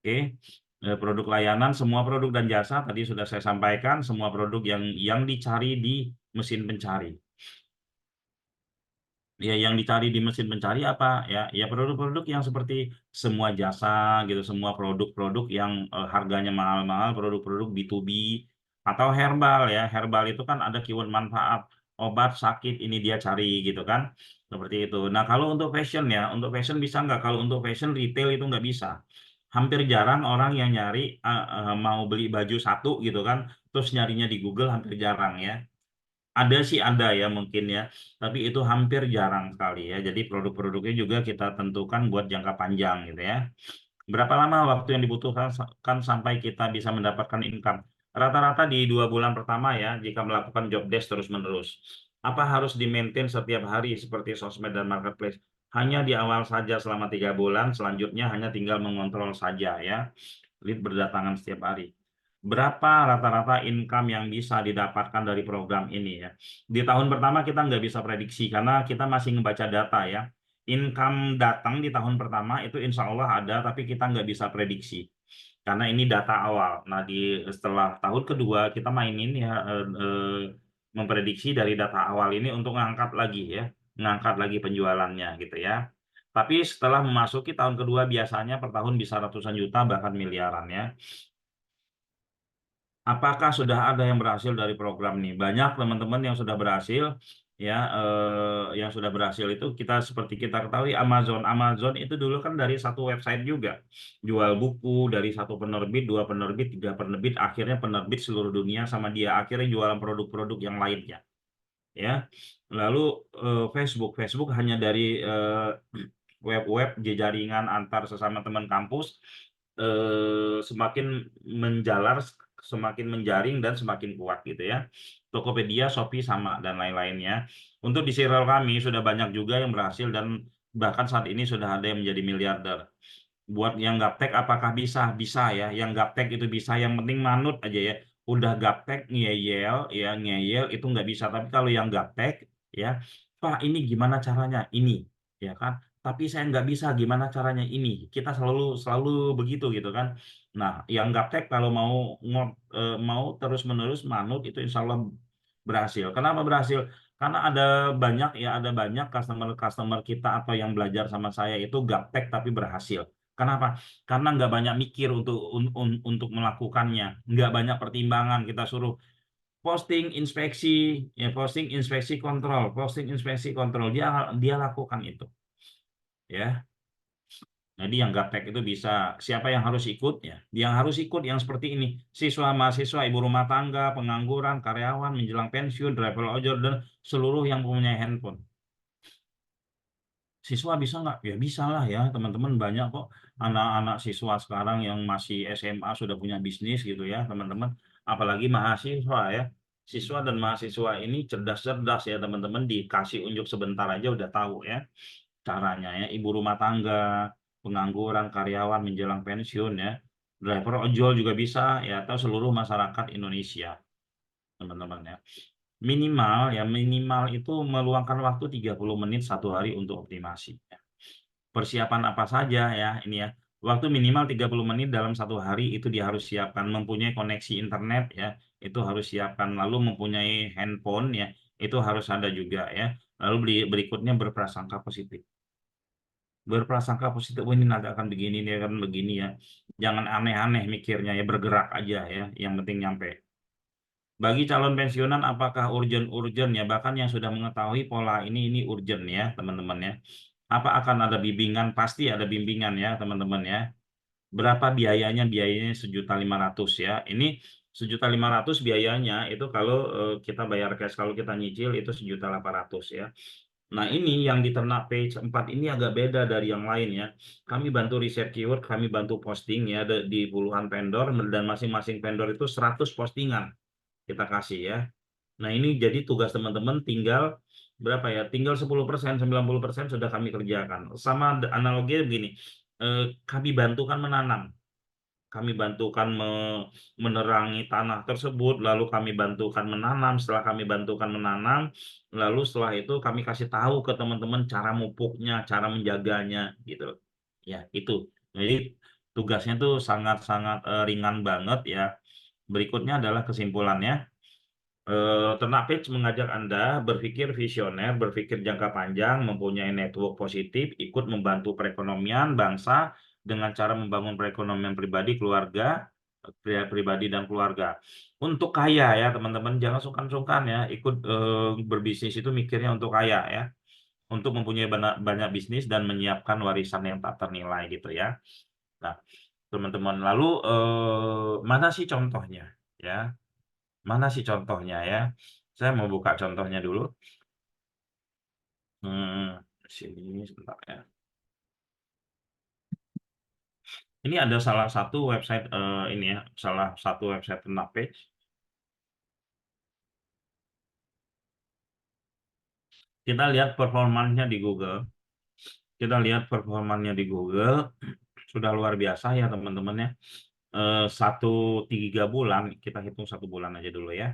Oke. Produk layanan, semua produk dan jasa tadi sudah saya sampaikan, semua produk yang dicari di mesin pencari. Ya, yang dicari di mesin pencari apa ya? Ya produk-produk yang seperti semua jasa gitu, semua produk-produk yang harganya mahal-mahal, produk-produk B2B atau herbal ya. Herbal itu kan ada keyword manfaat, obat sakit ini dia cari gitu kan. Seperti itu. Nah, kalau untuk fashion ya, untuk fashion bisa nggak? Kalau untuk fashion retail itu nggak bisa. Hampir jarang orang yang nyari mau beli baju satu gitu kan, terus nyarinya di Google hampir jarang ya. Ada sih ada ya mungkin ya, tapi itu hampir jarang sekali ya. Jadi produk-produknya juga kita tentukan buat jangka panjang gitu ya. Berapa lama waktu yang dibutuhkan sampai kita bisa mendapatkan income? Rata-rata di 2 bulan pertama ya, jika melakukan job desk terus-menerus. Apa harus di-maintain setiap hari seperti sosmed dan marketplace? Hanya di awal saja selama 3 bulan, selanjutnya hanya tinggal mengontrol saja ya. Lead berdatangan setiap hari. Berapa rata-rata income yang bisa didapatkan dari program ini ya? Di tahun pertama kita nggak bisa prediksi karena kita masih ngebaca data ya. Income datang di tahun pertama itu insya Allah ada, tapi kita nggak bisa prediksi karena ini data awal. Nah, setelah tahun kedua kita mainin ya memprediksi dari data awal ini untuk ngangkat lagi penjualannya gitu ya. Tapi setelah memasuki tahun kedua biasanya per tahun bisa ratusan juta bahkan miliaran ya. Apakah sudah ada yang berhasil dari program ini? Banyak teman-teman yang sudah berhasil ya, yang sudah berhasil itu seperti kita ketahui Amazon. Amazon itu dulu kan dari satu website juga. Jual buku dari satu penerbit, 2 penerbit, 3 penerbit, akhirnya penerbit seluruh dunia sama dia. Akhirnya jualan produk-produk yang lainnya. Ya. Lalu Facebook hanya dari web-web jejaringan antar sesama teman kampus semakin menjalar, semakin menjaring dan semakin kuat gitu ya. Tokopedia, Shopee sama dan lain-lainnya. Untuk di serial kami sudah banyak juga yang berhasil dan bahkan saat ini sudah ada yang menjadi miliarder. Buat yang gaptek apakah bisa? Bisa ya. Yang gaptek itu bisa, yang penting manut aja ya. Udah gaptek ngeyel itu nggak bisa. Tapi kalau yang gaptek ya, Pak ini gimana caranya? Ini ya kan. Tapi saya nggak bisa gimana caranya ini. Kita selalu selalu begitu gitu kan. Nah, yang gaptek kalau mau terus-menerus manut itu insya Allah berhasil. Kenapa berhasil? Karena ada banyak customer kita atau yang belajar sama saya itu gaptek tapi berhasil. Kenapa? Karena nggak banyak mikir untuk melakukannya, nggak banyak pertimbangan. Kita suruh posting inspeksi, ya posting inspeksi kontrol, dia lakukan itu, ya. Jadi yang gaptek itu bisa, siapa yang harus ikut ya? Yang harus ikut yang seperti ini, siswa, mahasiswa, ibu rumah tangga, pengangguran, karyawan, menjelang pensiun, driver ojol, dan seluruh yang punya handphone. Siswa bisa nggak? Ya bisa lah ya, teman-teman, banyak kok anak-anak siswa sekarang yang masih SMA sudah punya bisnis gitu ya, teman-teman. Apalagi mahasiswa ya. Siswa dan mahasiswa ini cerdas-cerdas ya, teman-teman. Dikasih unjuk sebentar aja udah tahu ya caranya ya. Ibu rumah tangga, pengangguran, karyawan menjelang pensiun ya. Driver ojol juga bisa ya, atau seluruh masyarakat Indonesia, teman-teman ya. Minimal itu meluangkan waktu 30 menit satu hari untuk optimasi. Persiapan apa saja ya ini ya. Waktu minimal 30 menit dalam satu hari itu dia harus siapkan. Mempunyai koneksi internet ya, itu harus siapkan. Lalu mempunyai handphone ya, itu harus ada juga ya. Lalu berikutnya berprasangka positif. Berprasangka positif, oh ini nanti akan begini, dia akan begini ya. Jangan aneh-aneh mikirnya ya, bergerak aja ya. Yang penting nyampe. Bagi calon pensiunan, apakah urgent ya? Bahkan yang sudah mengetahui pola ini urgent ya, teman-teman ya. Apa akan ada bimbingan? Pasti ada bimbingan ya, teman-teman ya. Berapa biayanya? Biayanya 1.500.000 ya. Ini 1.500.000 biayanya itu kalau kita bayar cash, kalau kita nyicil itu 1.800.000 ya. Nah, ini yang di Ternak Page 4 ini agak beda dari yang lain ya. Kami bantu riset keyword, kami bantu posting ya di puluhan vendor, dan masing-masing vendor itu 100 postingan kita kasih ya. Nah, ini jadi tugas teman-teman tinggal berapa ya? Tinggal 10%, 90% sudah kami kerjakan. Sama analoginya begini, kami bantukan menanam. Kami bantukan menerangi tanah tersebut, lalu kami bantukan menanam. Setelah kami bantukan menanam, lalu setelah itu kami kasih tahu ke teman-teman cara mupuknya, cara menjaganya, gitu. Ya, itu. Jadi tugasnya tuh sangat-sangat ringan banget ya. Berikutnya adalah kesimpulannya. Ternak Page mengajak Anda berpikir visioner, berpikir jangka panjang, mempunyai network positif, ikut membantu perekonomian bangsa dengan cara membangun perekonomian pribadi, keluarga, pribadi dan keluarga. Untuk kaya ya teman-teman, jangan sungkan-sungkan ya ikut berbisnis itu mikirnya untuk kaya ya, untuk mempunyai banyak bisnis dan menyiapkan warisan yang tak ternilai gitu ya. Nah, teman-teman, lalu mana sih contohnya ya? Mana sih contohnya ya? Saya mau buka contohnya dulu. Sini sebentar ya. Ini ada salah satu website ini ya, salah satu website Ternak Page. Kita lihat performanya di Google. Kita lihat performanya di Google. Sudah luar biasa ya teman-teman ya. 3 bulan, kita hitung 1 bulan aja dulu ya.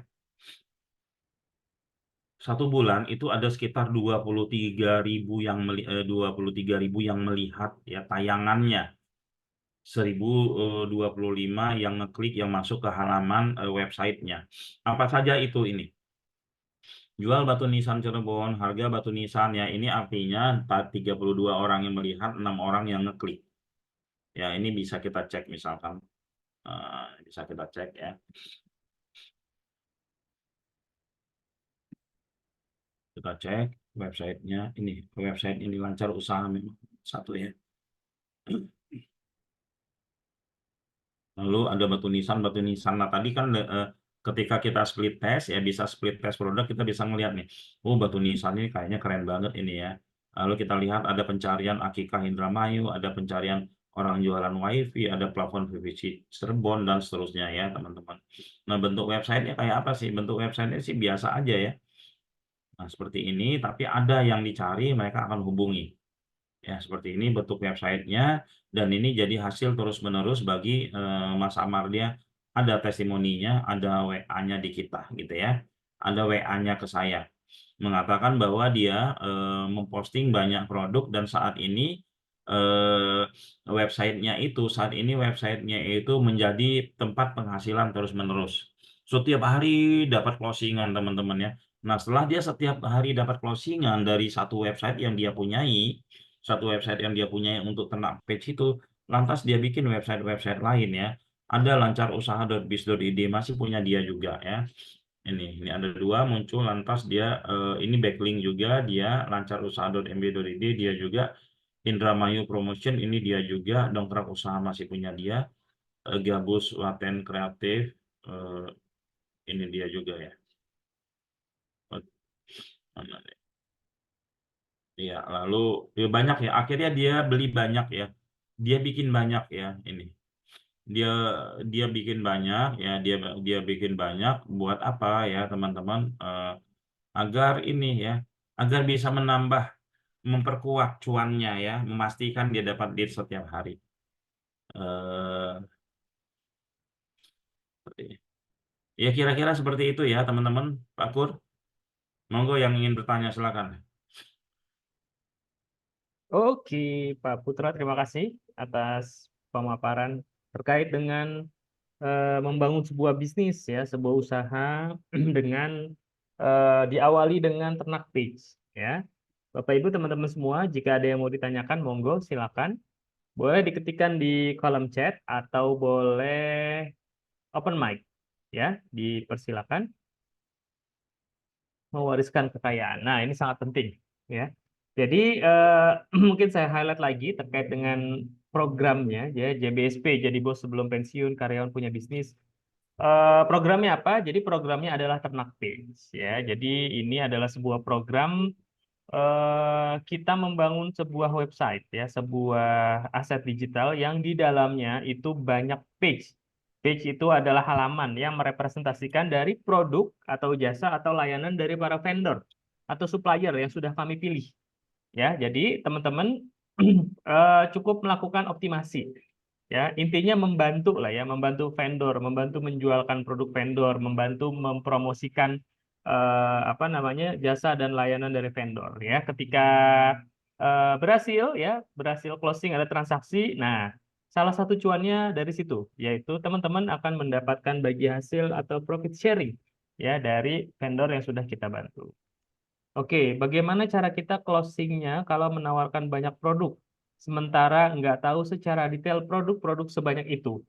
1 bulan itu ada sekitar 23.000 yang melihat ya tayangannya. 1.025 yang ngeklik, yang masuk ke halaman websitenya. Apa saja itu ini? Jual batu nisan Cirebon, harga batu nisan ya. Ini artinya 32 orang yang melihat, 6 orang yang ngeklik. Ya, ini bisa kita cek misalkan. Bisa kita cek ya. Kita cek websitenya. Ini website ini lancar usaha memang satu ya. Lalu ada batu nisan. Nah, tadi kan ketika kita split test ya, bisa split test produk, kita bisa ngelihat nih. Oh, batu nisan ini kayaknya keren banget ini ya. Lalu kita lihat ada pencarian Akikah Indramayu, ada pencarian orang jualan wifi, ada plafon PVC Cirebon dan seterusnya ya, teman-teman. Nah, bentuk websitenya kayak apa sih? Bentuk websitenya sih biasa aja ya. Nah, seperti ini, tapi ada yang dicari, mereka akan hubungi. Ya, seperti ini bentuk websitenya, dan ini jadi hasil terus-menerus bagi Mas Amardia. Ada testimoninya, ada WA-nya di kita gitu ya. Ada WA-nya ke saya mengatakan bahwa dia memposting banyak produk, dan saat ini websitenya itu menjadi tempat penghasilan terus-menerus. Setiap hari dapat closingan, teman-teman ya. Nah, setelah dia setiap hari dapat closingan dari satu website yang dia punyai, untuk Ternak Page itu, lantas dia bikin website-website lain ya. Ada lancarusaha.biz.id, masih punya dia juga ya. Ini ada 2 muncul, lantas dia ini backlink juga, dia lancarusaha.mb.id, dia juga Indramayu Promotion, ini dia juga Dongkrak Usaha masih punya dia, Gabus Laten Kreatif, ini dia juga ya. Mana nih? Iya, lalu ya banyak ya. Akhirnya dia beli banyak ya. Dia bikin banyak ya ini. Dia dia bikin banyak ya. Dia bikin banyak buat apa ya teman-teman? Agar ini ya, agar bisa menambah, memperkuat cuannya ya, memastikan dia dapat lead setiap hari. Eh, ya kira-kira seperti itu ya teman-teman. Pak Kur, monggo yang ingin bertanya silakan. Oke, Pak Putra, terima kasih atas pemaparan terkait dengan membangun sebuah bisnis ya, sebuah usaha dengan diawali dengan ternak page ya. Bapak Ibu teman-teman semua, jika ada yang mau ditanyakan, monggo silakan. Boleh diketikkan di kolom chat atau boleh open mic ya, dipersilakan. Mewariskan kekayaan. Nah, ini sangat penting ya. Jadi mungkin saya highlight lagi terkait dengan programnya ya, JBSP, jadi bos sebelum pensiun, karyawan punya bisnis. Programnya apa? Jadi programnya adalah Ternak Page ya. Jadi ini adalah sebuah program kita membangun sebuah website ya, sebuah aset digital yang di dalamnya itu banyak page. Page itu adalah halaman yang merepresentasikan dari produk atau jasa atau layanan dari para vendor atau supplier yang sudah kami pilih. Ya, jadi teman-teman cukup melakukan optimasi. Ya, intinya membantu lah ya, membantu vendor, membantu menjualkan produk vendor, membantu mempromosikan apa namanya jasa dan layanan dari vendor. Ya, ketika berhasil ya, berhasil closing ada transaksi. Nah, salah satu cuannya dari situ, yaitu teman-teman akan mendapatkan bagi hasil atau profit sharing ya dari vendor yang sudah kita bantu. Oke, bagaimana cara kita closingnya kalau menawarkan banyak produk, sementara nggak tahu secara detail produk-produk sebanyak itu?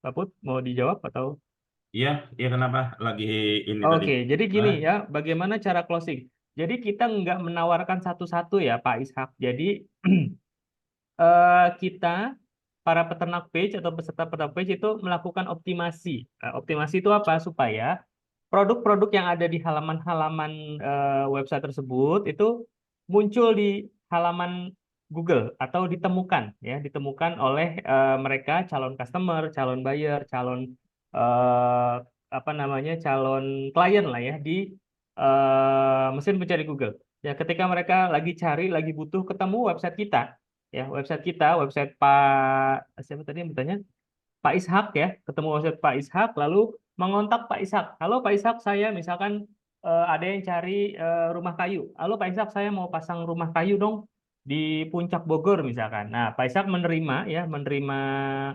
Pak Put, mau dijawab atau? Iya, iya kenapa? Lagi ini tadi. Oke, jadi gini Nah, ya, bagaimana cara closing? Jadi kita nggak menawarkan satu-satu ya, Pak Ishak. Jadi kita para peternak page atau peserta peternak page itu melakukan optimasi. Nah, optimasi itu apa? Supaya produk-produk yang ada di halaman-halaman website tersebut itu muncul di halaman Google atau ditemukan ya, ditemukan oleh mereka calon customer, calon buyer, calon eh, apa namanya, calon klien lah ya di mesin pencari Google. Ya, ketika mereka lagi cari, lagi butuh ketemu website kita, ya website kita, website Pak siapa tadi yang bertanya? Pak Ishak ya, ketemu website Pak Ishak, lalu mengontak Pak Ishak. Halo Pak Ishak, saya misalkan ada yang cari rumah kayu. Halo Pak Ishak, saya mau pasang rumah kayu dong di Puncak Bogor misalkan. Nah, Pak Ishak menerima ya, menerima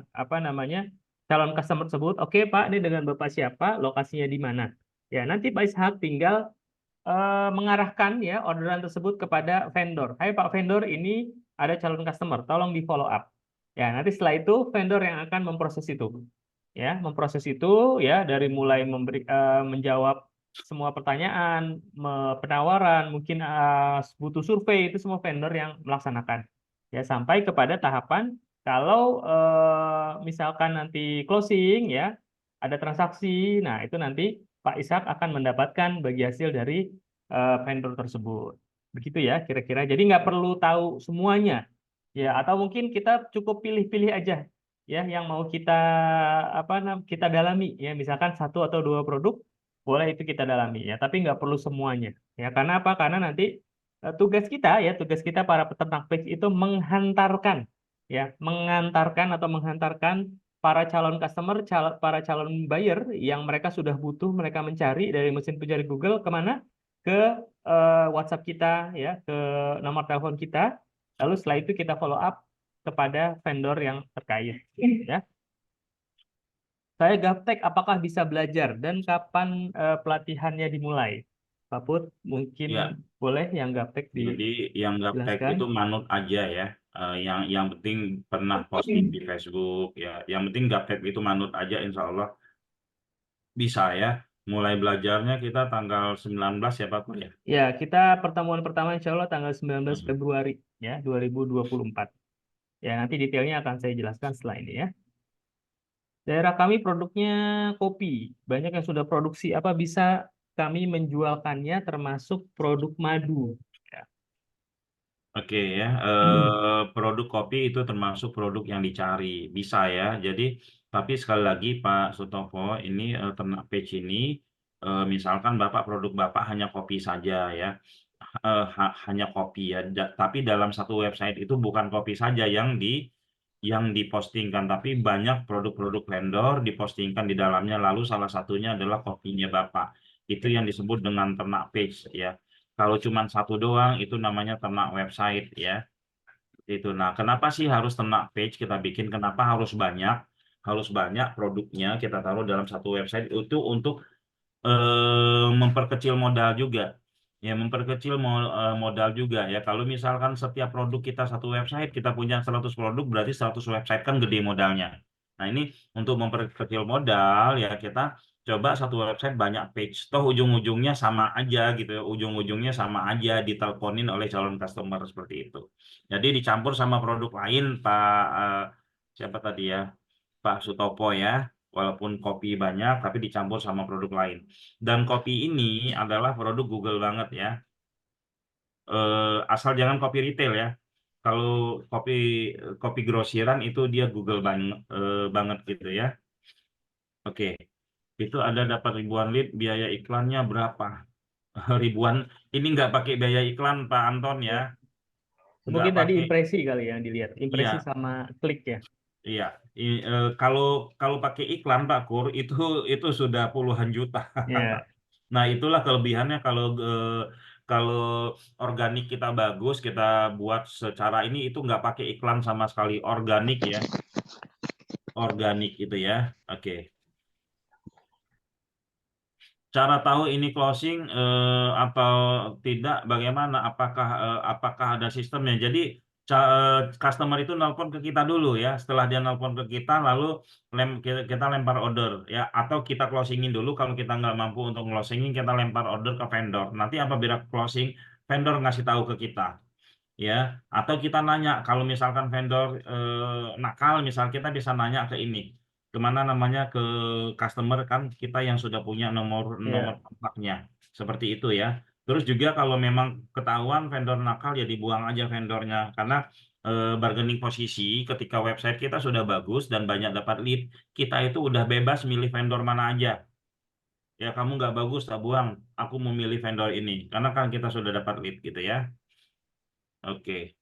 apa namanya calon customer tersebut. Oke Pak, ini dengan Bapak siapa? Lokasinya di mana? Ya, nanti Pak Ishak tinggal mengarahkan ya orderan tersebut kepada vendor. Hai Pak vendor, ini ada calon customer, tolong di follow up. Ya, nanti setelah itu vendor yang akan memproses itu. Ya, memproses itu ya dari mulai menjawab semua pertanyaan, penawaran, mungkin butuh survei itu semua vendor yang melaksanakan. Ya, sampai kepada tahapan kalau misalkan nanti closing ya, ada transaksi, nah itu nanti Pak Ishak akan mendapatkan bagi hasil dari vendor tersebut. Begitu ya kira-kira. Jadi nggak perlu tahu semuanya. Ya, atau mungkin kita cukup pilih-pilih aja ya yang mau kita kita dalami ya. Misalkan satu atau dua produk boleh itu kita dalami ya, tapi nggak perlu semuanya. Ya, karena apa? Karena nanti tugas kita para peternak page itu menghantarkan ya, mengantarkan atau menghantarkan para calon customer, para calon buyer yang mereka sudah butuh, mereka mencari dari mesin pencari Google kemana? Ke WhatsApp kita ya, ke nomor telepon kita. Lalu setelah itu kita follow up kepada vendor yang terkait. Ya, saya gaptek, apakah bisa belajar dan kapan pelatihannya dimulai? Pak Put, mungkin ya, boleh yang gaptek jadi yang gaptek dijelaskan. itu manut aja ya. Yang penting pernah posting di Facebook ya. Yang penting gaptek itu manut aja, insya Allah Bisa ya. Mulai belajarnya kita tanggal 19 ya Pak Kur ya. Ya, kita pertemuan pertama insya Allah tanggal 19 Hmm. Februari ya 2024. Ya, nanti detailnya akan saya jelaskan setelah ini ya. Daerah kami produknya kopi. Banyak yang sudah produksi. Apa bisa kami menjualkannya termasuk produk madu? Ya. Oke ya, produk kopi itu termasuk produk yang dicari, bisa ya. Jadi, tapi sekali lagi Pak Sutopo, ini ternak page ini, misalkan Bapak produk Bapak hanya kopi saja ya, hanya kopi ya. Tapi dalam satu website itu bukan kopi saja yang dipostingkan, tapi banyak produk-produk vendor dipostingkan di dalamnya. Lalu salah satunya adalah kopinya Bapak. Itu yang disebut dengan ternak page ya. Kalau cuma satu doang itu namanya ternak website ya. Itu. Nah, kenapa sih harus ternak page kita bikin? Kenapa harus banyak? Harus banyak produknya kita taruh dalam satu website itu untuk memperkecil modal juga. Ya, memperkecil modal juga ya. Kalau misalkan setiap produk kita satu website, kita punya 100 produk, berarti 100 website kan gede modalnya. Nah, ini untuk memperkecil modal ya kita coba satu website banyak page. Toh ujung-ujungnya sama aja gitu ya. Ujung-ujungnya sama aja diteleponin oleh calon customer seperti itu. Jadi dicampur sama produk lain, Pak siapa tadi ya? Pak Sutopo ya. Walaupun kopi banyak, tapi dicampur sama produk lain. Dan kopi ini adalah produk Google banget ya. Asal jangan kopi retail ya. Kalau kopi kopi grosiran itu dia Google banget, banget gitu ya. Oke, itu ada dapat ribuan lead, biaya iklannya berapa? Ribuan. Ini nggak pakai biaya iklan Pak Anton ya, nggak Mungkin tadi pakai. impresi kali yang dilihat. Impresi Iya, sama klik ya. iya. Kalau kalau pakai iklan Pak Kur itu sudah puluhan juta. Ya, Nah, itulah kelebihannya kalau organik kita bagus, kita buat secara ini itu nggak pakai iklan sama sekali, organik ya, organik itu ya. Oke. Cara tahu ini closing atau tidak, bagaimana? Apakah ada sistemnya? Jadi customer itu nelpon ke kita dulu ya. Setelah dia nelpon ke kita, lalu kita lempar order ya. Atau kita closingin dulu. Kalau kita nggak mampu untuk closingin, kita lempar order ke vendor. Nanti apabila closing, vendor ngasih tahu ke kita ya. Atau kita nanya kalau misalkan vendor nakal, misal kita bisa nanya ke ini kemana namanya ke customer kan kita yang sudah punya nomor nomor ya. kontaknya seperti itu ya. Terus juga kalau memang ketahuan vendor nakal ya dibuang aja vendornya karena bargaining posisi ketika website kita sudah bagus dan banyak dapat lead, kita itu udah bebas milih vendor mana aja. Ya kamu nggak bagus tak buang, aku memilih vendor ini karena kan kita sudah dapat lead gitu ya. Oke.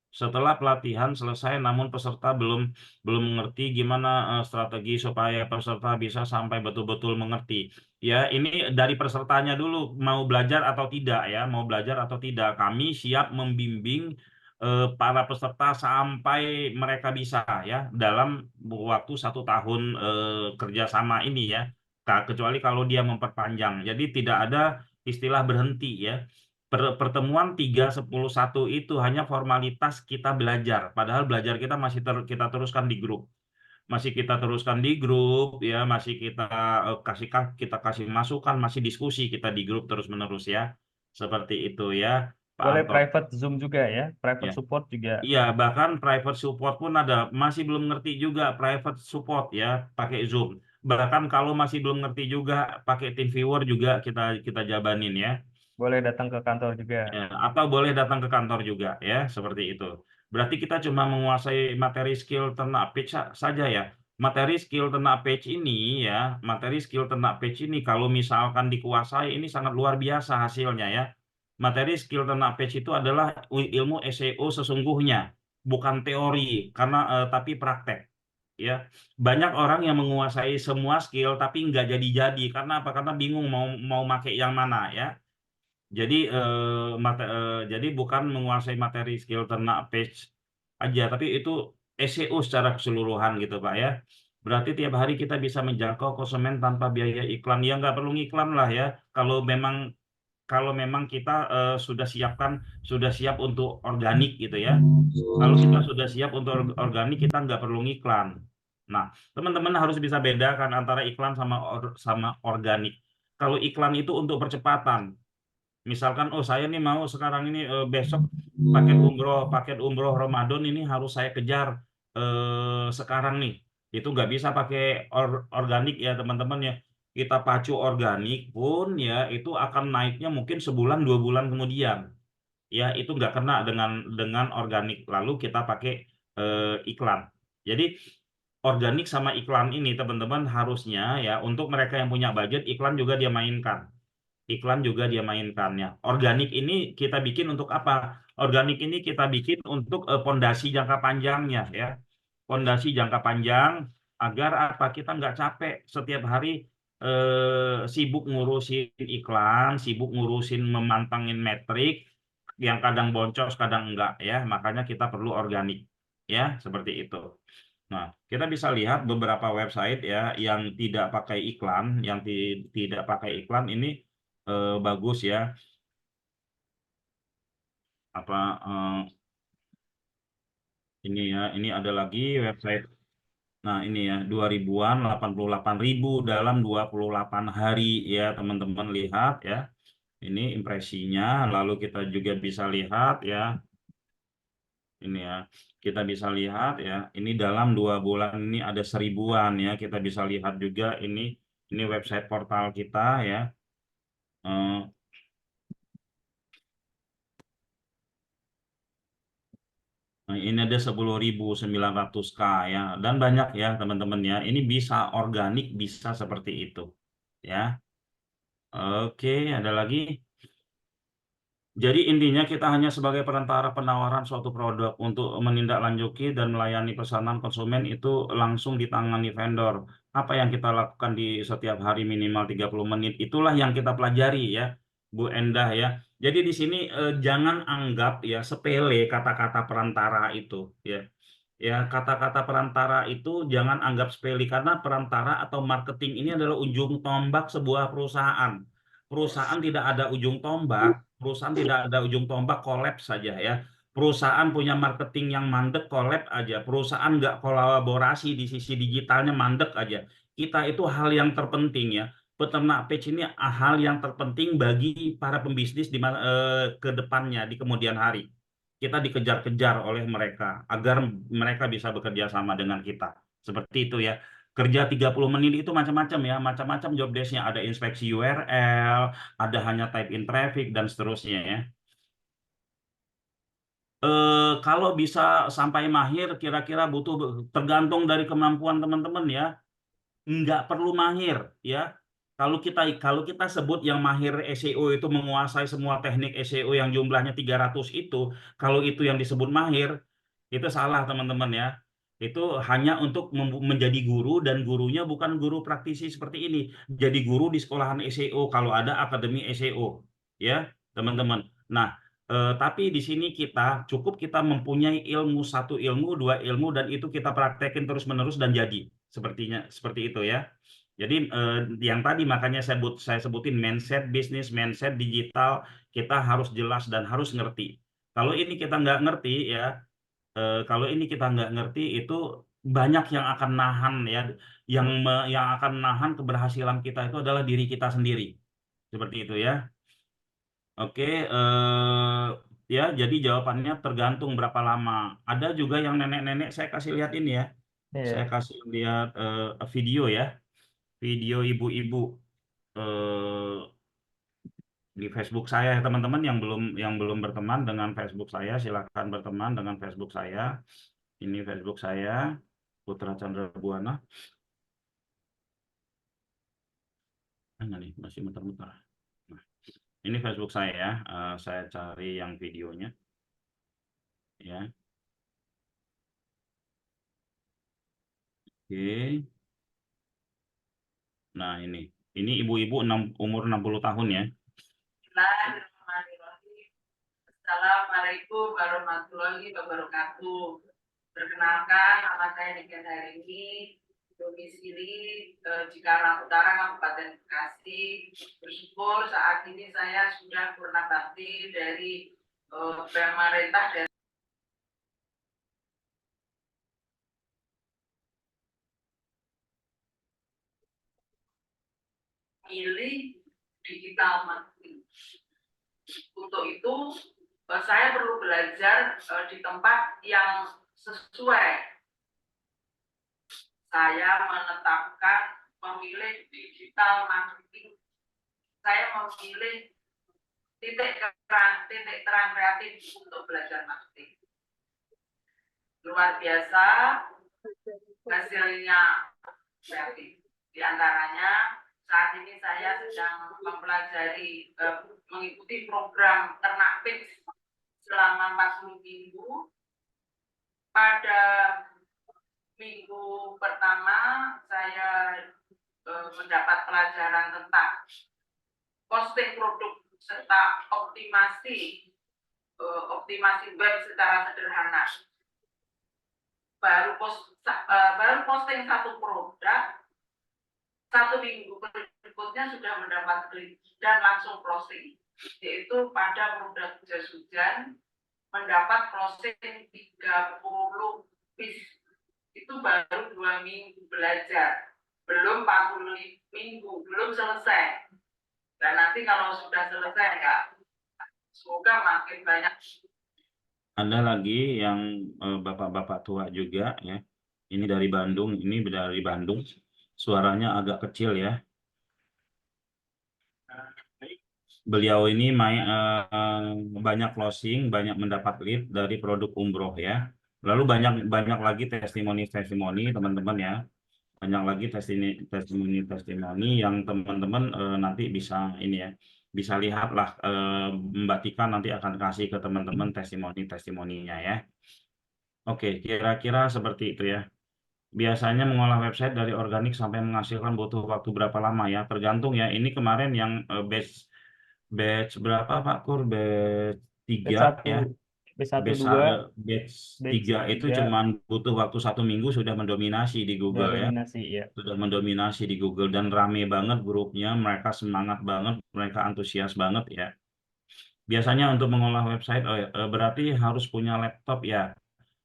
Setelah pelatihan selesai, namun peserta belum belum mengerti gimana strategi supaya peserta bisa sampai betul-betul mengerti. Ya, ini dari pesertanya dulu mau belajar atau tidak ya, mau belajar atau tidak. Kami siap membimbing para peserta sampai mereka bisa ya dalam waktu 1 tahun kerjasama ini ya. Kecuali kalau dia memperpanjang. Jadi tidak ada istilah berhenti ya. Pertemuan 3-10-1 itu hanya formalitas kita belajar. Padahal belajar kita masih kita teruskan di grup. Masih kita teruskan di grup ya, masih kita kita kasih masukan, masih diskusi kita di grup terus-menerus ya. Seperti itu ya, Pak Boleh Anton. private Zoom juga ya. Ya. Private support juga. Iya, bahkan private support pun ada. Masih belum ngerti juga private support ya, pakai Zoom. Bahkan kalau masih belum ngerti juga pakai TeamViewer juga kita kita jabanin ya. Boleh datang ke kantor juga. Ya, atau boleh datang ke kantor juga ya, seperti itu. Berarti kita cuma menguasai materi skill ternak page saja ya. Materi skill ternak page ini ya, materi skill ternak page ini kalau misalkan dikuasai ini sangat luar biasa hasilnya ya. Materi skill ternak page itu adalah ilmu SEO sesungguhnya, bukan teori karena tapi praktek. Ya, banyak orang yang menguasai semua skill tapi nggak jadi-jadi karena apa? Karena bingung mau mau pakai yang mana ya. Jadi jadi bukan menguasai materi skill ternak page aja, tapi itu SEO secara keseluruhan gitu Pak ya. Berarti tiap hari kita bisa menjangkau konsumen tanpa biaya iklan. Ya nggak perlu iklan lah ya. Kalau memang kita sudah siap untuk organik gitu ya. Kalau kita sudah siap untuk organik kita nggak perlu iklan. Nah, teman-teman harus bisa bedakan antara iklan sama organik. Kalau iklan itu untuk percepatan. Misalkan, oh saya nih mau sekarang ini besok paket umroh Ramadan ini harus saya kejar sekarang nih. Itu nggak bisa pakai organik ya teman-teman ya. Kita pacu organik pun ya itu akan naiknya mungkin sebulan 2 bulan kemudian. Ya itu nggak kena dengan organik. Lalu kita pakai iklan. Jadi organik sama iklan ini teman-teman harusnya ya untuk mereka yang punya budget iklan juga dia mainkan. Iklan juga dia mainkan ya. Organik ini kita bikin untuk apa? Organik ini kita bikin untuk pondasi jangka panjangnya ya. Pondasi jangka panjang agar apa? Kita nggak capek setiap hari sibuk ngurusin iklan, sibuk ngurusin memantengin metrik yang kadang boncos, kadang enggak ya. Makanya kita perlu organik ya, seperti itu. Nah, kita bisa lihat beberapa website ya yang tidak pakai iklan, yang tidak pakai iklan ini bagus ya. Apa ini ya, ini ada lagi website. Nah, ini ya 2000-an 88.000 dalam 28 hari ya, teman-teman lihat ya. Ini impresinya, lalu kita juga bisa lihat ya. Ini ya, kita bisa lihat ya. Ini dalam 2 bulan ini ada 1000-an ya. Kita bisa lihat juga ini website portal kita ya. Eh, Nah, ini ada 10.900K ya, dan banyak ya teman-teman ya. Ini bisa organik, bisa seperti itu ya. Oke, ada lagi. Jadi intinya kita hanya sebagai perantara penawaran suatu produk untuk menindaklanjuti dan melayani pesanan konsumen itu langsung ditangani vendor. Apa yang kita lakukan di setiap hari minimal 30 menit, itulah yang kita pelajari ya, Bu Endah ya. Jadi di sini jangan anggap ya sepele kata-kata perantara itu ya. Ya, kata-kata perantara itu jangan anggap sepele karena perantara atau marketing ini adalah ujung tombak sebuah perusahaan. Perusahaan tidak ada ujung tombak, perusahaan tidak ada ujung tombak kolaps saja ya. Perusahaan punya marketing yang mandek kolab aja. Perusahaan nggak kolaborasi di sisi digitalnya mandek aja. Kita itu hal yang terpenting ya. Peternak page ini hal yang terpenting bagi para pembisnis ke depannya di kemudian hari. Kita dikejar-kejar oleh mereka agar mereka bisa bekerja sama dengan kita. Seperti itu ya. Kerja 30 menit itu macam-macam ya, macam-macam job desk-nya. Ada inspeksi URL, ada hanya type in traffic, dan seterusnya ya. Kalau bisa sampai mahir, kira-kira butuh tergantung dari kemampuan teman-teman ya. Nggak perlu mahir ya. Kalau kita sebut yang mahir SEO itu menguasai semua teknik SEO yang jumlahnya 300 itu, kalau itu yang disebut mahir, itu salah teman-teman ya. Itu hanya untuk menjadi guru, dan gurunya bukan guru praktisi seperti ini. Jadi guru di sekolahan SEO kalau ada akademi SEO ya, teman-teman. Nah, tapi di sini kita mempunyai ilmu, satu ilmu, dua ilmu, dan itu kita praktekin terus-menerus dan jadi sepertinya seperti itu ya. Jadi yang tadi makanya saya sebutin mindset bisnis, mindset digital, kita harus jelas dan harus ngerti. Kalau ini kita nggak ngerti ya, kalau ini kita nggak ngerti itu banyak yang akan nahan ya, yang akan nahan keberhasilan kita itu adalah diri kita sendiri. Seperti itu ya. Oke, ya jadi jawabannya tergantung berapa lama. Ada juga yang nenek-nenek, saya kasih lihat ini ya. Saya Iya. kasih lihat video ya, video ibu-ibu eh, di Facebook saya ya, teman-teman yang belum berteman dengan Facebook saya silakan berteman dengan Facebook saya. Ini Facebook saya, Putra Chandra Buana. Mana nih, masih muter-muter. Nah, ini Facebook saya ya. Saya cari yang videonya ya. Oke. Nah, ini ibu-ibu umur 60 tahun ya. Assalamualaikum warahmatullahi wabarakatuh. Perkenalkan, nama saya Niken Harini, domisili Cikarang Utara, Kabupaten Bekasi. Bersyukur saat ini saya sudah purna bakti dari pemerintah. Dan digital marketing. Untuk itu saya perlu belajar di tempat yang sesuai. Saya menetapkan memilih digital marketing. Saya memilih titik terang kreatif untuk belajar marketing. Luar biasa hasilnya kreatif. Di antaranya saat ini saya sedang mempelajari mengikuti program Ternak Fix selama 40 minggu. Pada minggu pertama saya mendapat pelajaran tentang posting produk serta optimasi web secara sederhana. Baru posting satu produk, 1 minggu berikutnya sudah mendapat klik dan langsung closing, yaitu pada produk jas hujan mendapat closing 30 piece. Itu baru 2 minggu belajar, belum 40 minggu, belum selesai. Dan nanti kalau sudah selesai ya, semoga makin banyak. Ada lagi yang bapak-bapak tua juga ya. Ini dari Bandung, Suaranya agak kecil ya. Beliau ini banyak closing, banyak mendapat lead dari produk umroh ya. Lalu banyak lagi testimoni teman-teman ya. Banyak lagi testimoni yang teman-teman nanti bisa ini ya. Bisa lihatlah Mbak Tika nanti akan kasih ke teman-teman testimoninya ya. Oke, kira-kira seperti itu ya. Biasanya mengolah website dari organik sampai menghasilkan butuh waktu berapa lama ya? Tergantung ya. Ini kemarin yang batch berapa Pak Kur? Batch 3 ya. B1 2 Batch batch 3 itu 3 cuma butuh waktu 1 minggu sudah mendominasi di udah Google ya. dominasi ya. Sudah mendominasi di Google dan rame banget grupnya, mereka semangat banget, mereka antusias banget ya. Biasanya untuk mengolah website berarti harus punya laptop ya.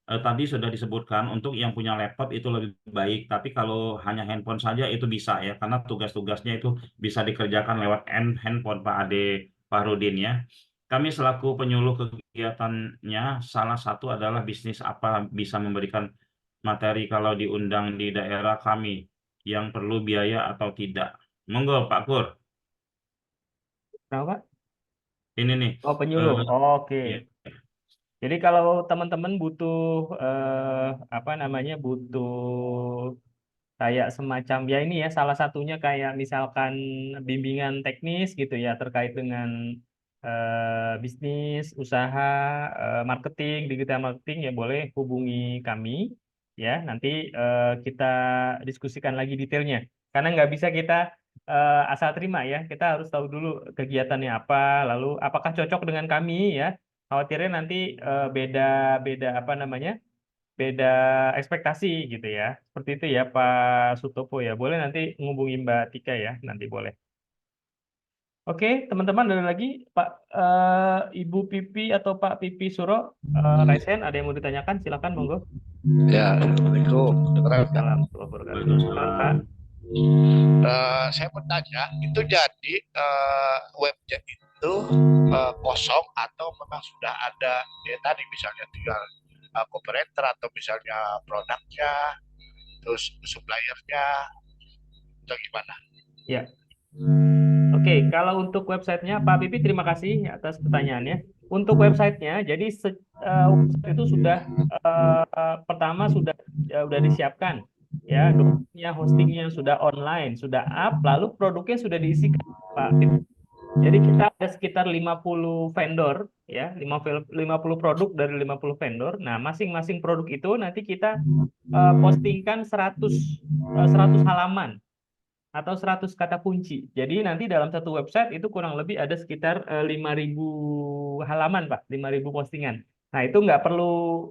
Tadi sudah disebutkan untuk yang punya laptop itu lebih baik, tapi kalau hanya handphone saja itu bisa ya, karena tugas-tugasnya itu bisa dikerjakan lewat handphone Pak Ade Fahrudin ya. Kami selaku penyuluh kegiatannya, salah satu adalah bisnis apa bisa memberikan materi kalau diundang di daerah kami yang perlu biaya atau tidak. Monggo Pak Kur, Kenapa? ini nih. Oh, penyuluh. Oke. Ya, Jadi kalau teman-teman butuh apa namanya, butuh kayak semacam ya ini ya, salah satunya kayak misalkan bimbingan teknis gitu ya terkait dengan bisnis, usaha, marketing, digital marketing, ya boleh hubungi kami ya. Nanti kita diskusikan lagi detailnya. Karena nggak bisa kita asal terima ya. Kita harus tahu dulu kegiatannya apa, lalu apakah cocok dengan kami ya. Khawatirnya nanti beda beda apa namanya, beda ekspektasi gitu ya. Seperti itu ya Pak Sutopo ya. Boleh nanti menghubungi Mbak Tika ya, nanti boleh. Oke, teman-teman, ada lagi Pak Ibu Pipi atau Pak Pipi Suro, raise hand, ada yang mau ditanyakan? Silakan, monggo. Ya, Assalamualaikum. Dengeran kan? Salam warahmatullahi wabarakatuh. Silakan, Pak. Saya mau tanya, itu jadi webnya itu kosong atau memang sudah ada ya tadi misalnya tinggal operator atau misalnya produknya, terus suppliernya, atau gimana? Ya. Oke, kalau untuk websitenya, Pak Pipi, terima kasih atas pertanyaannya. Untuk websitenya, jadi website itu sudah pertama sudah disiapkan, ya, domainnya, hostingnya sudah online, sudah up, lalu produknya sudah diisikan, Pak Pipi. Jadi kita ada sekitar 50 vendor, ya, 50 produk dari 50 vendor. Nah, masing-masing produk itu nanti kita postingkan 100 halaman atau 100 kata kunci. Jadi nanti dalam satu website itu kurang lebih ada sekitar 5.000 halaman, Pak, 5.000 postingan. Nah, itu nggak perlu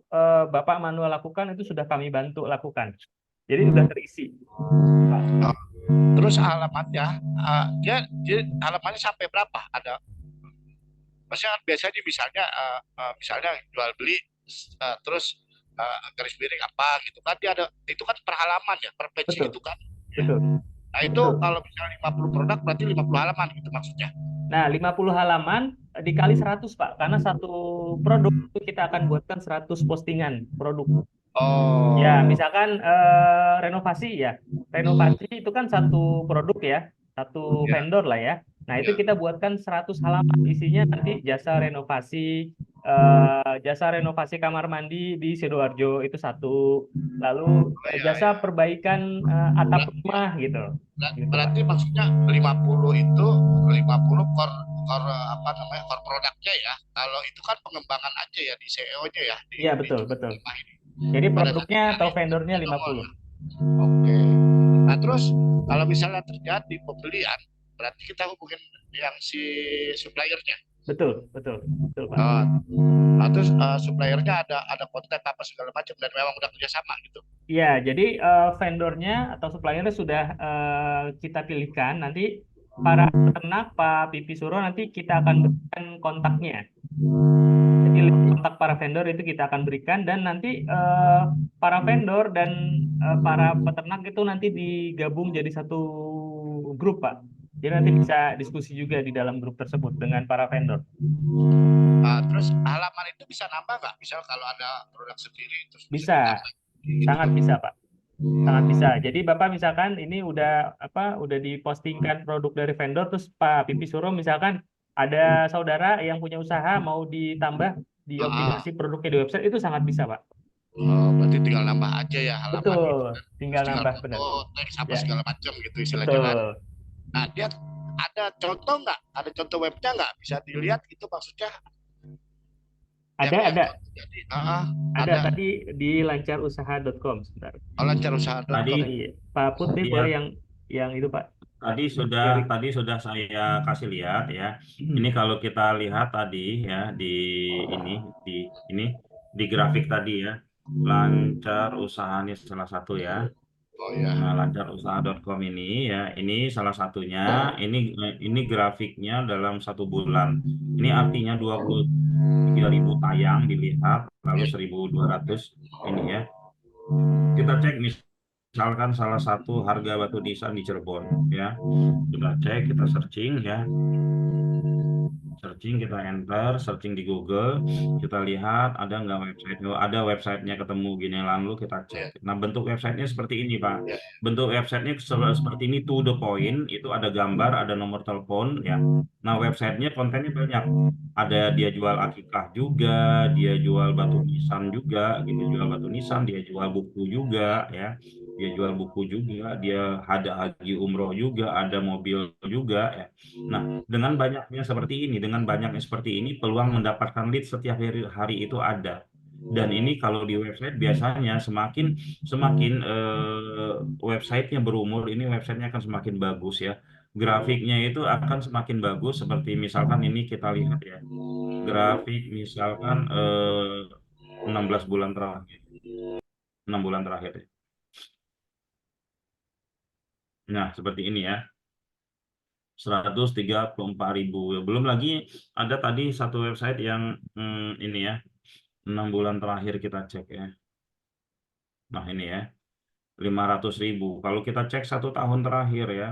Bapak manual lakukan, itu sudah kami bantu lakukan. Jadi sudah terisi, Pak. Terus halamannya, dia halamannya sampai berapa? Ada, maksudnya biasanya misalnya jual beli, terus garis miring apa gitu kan, dia ada itu kan per halaman ya, per page Betul. itu kan. Betul. Nah itu kalau misalnya 50 produk berarti 50 halaman gitu maksudnya. Nah, 50 halaman dikali 100, Pak. Karena satu produk itu kita akan buatkan 100 postingan produk. Ya, Oh, misalkan renovasi ya. Renovasi itu kan satu produk ya, satu ya, vendor lah ya. Nah, itu ya. kita buatkan 100 halaman. Isinya nanti jasa renovasi kamar mandi di Sidoarjo itu satu. Lalu Oh, ya, jasa ya. perbaikan atap rumah gitu. Gitu, Pak. Berarti maksudnya 50 itu 50 apa namanya core produknya ya. Kalau itu kan pengembangan aja ya di CEO-nya ya Iya, di betul, betul. rumah ini. Jadi Pada saat produknya atau cari vendornya itu 50. oke. Nah, terus kalau misalnya terjadi pembelian, berarti kita hubungin yang si suppliernya. Betul, betul, betul, Pak. Nah, terus suppliernya ada kontak apa segala macam dan memang udah kerjasama gitu. Iya, jadi vendornya atau suppliernya sudah kita pilihkan. Nanti para peternak, Pak Pipi Suro, nanti kita akan berikan kontaknya. Jadi link kontak para vendor itu kita akan berikan dan nanti para vendor dan para peternak itu nanti digabung jadi satu grup, Pak. Jadi nanti bisa diskusi juga di dalam grup tersebut dengan para vendor. Terus halaman itu bisa nambah nggak? Misal kalau ada produk sendiri terus bisa Bisa, ditambah. Gitu. sangat bisa, Pak. Sangat bisa. Jadi Bapak misalkan ini udah dipostingkan produk dari vendor terus Pak Pipi Suruh misalkan ada saudara yang punya usaha mau ditambah Ah, dioptimasi produknya di website itu sangat bisa, Pak. berarti tinggal nambah aja ya halaman gitu Betul. kan. Terus Tinggal tinggal nambah benar. foto, teks apa Ya, segala macam gitu istilahnya kan. betul. Nah, dia ada contoh nggak? Ada contoh webnya nggak? Bisa dilihat gitu maksudnya yang Ada. jadi Ada ada tadi di lancarusaha.com sebentar. lancarusaha.com. Oh, Tadi iya. Pak Put nih boleh ya, yang itu, Pak. Sharing. tadi sudah saya kasih lihat ya. Ini kalau kita lihat tadi ya ini di ini di grafik tadi ya. Lancar usaha ini salah satu ya. Oh ya. Nah, lancarusaha.com ini ya, ini salah satunya. Ini grafiknya dalam 1 bulan. Ini artinya 23.000 tayang dilihat, lalu 1.200 ini ya. Kita cek misalkan salah satu harga batu nisan di Cirebon ya. Kita cek, kita searching ya. Searching, kita enter, searching di Google, kita lihat ada nggak website. Oh, ada websitenya ketemu gini, lalu kita Ya, cek. Nah, bentuk websitenya seperti ini, Pak. ya. Bentuk websitenya seperti ini, to the point. Itu ada gambar, ada nomor telepon ya. Nah, websitenya kontennya banyak. Ada dia jual akikah juga, dia jual batu nisan juga, gitu, jual batu nisan, dia jual buku juga ya. Dia jual buku juga, dia ada haji umroh juga, ada mobil juga ya. Nah, dengan banyaknya seperti ini, peluang mendapatkan lead setiap hari itu ada. Dan ini kalau di website biasanya semakin semakin websitenya berumur, ini websitenya akan semakin bagus ya. Grafiknya itu akan semakin bagus. Seperti misalkan ini kita lihat ya, grafik misalkan 16 bulan terakhir, 6 bulan terakhir ya. Nah, seperti ini ya. 134.000. Belum lagi ada tadi satu website yang ini ya, 6 bulan terakhir kita cek ya. Nah, ini ya, 500.000. Kalau kita cek 1 tahun terakhir ya,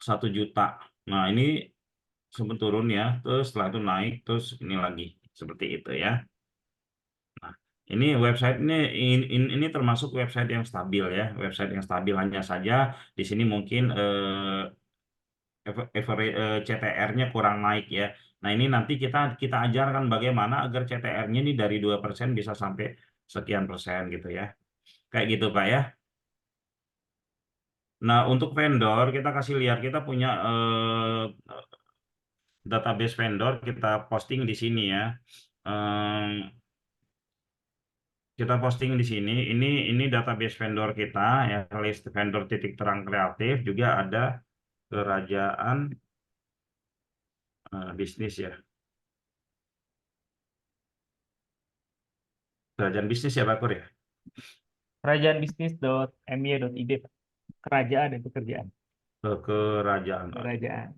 1 juta. Nah, ini sempat turun ya, terus setelah itu naik, terus ini lagi. Seperti itu ya. Nah, ini website ini termasuk website yang stabil ya, website yang stabil, hanya saja di sini mungkin CTR-nya kurang naik ya. Nah, ini nanti kita kita ajarkan bagaimana agar CTR-nya ini dari 2% bisa sampai sekian persen gitu ya. Kayak gitu, Pak ya. Nah, untuk vendor kita kasih lihat, kita punya database vendor, kita posting di sini ya. Kita posting di sini. Ini database vendor kita ya, list vendor titik terang kreatif, juga ada kerajaan bisnis ya. Kerajaan bisnis ya, Pak Kur ya. Kerajaanbisnis.my.id, Pak. Kerajaan dan pekerjaan. Kerajaan. Kerajaan.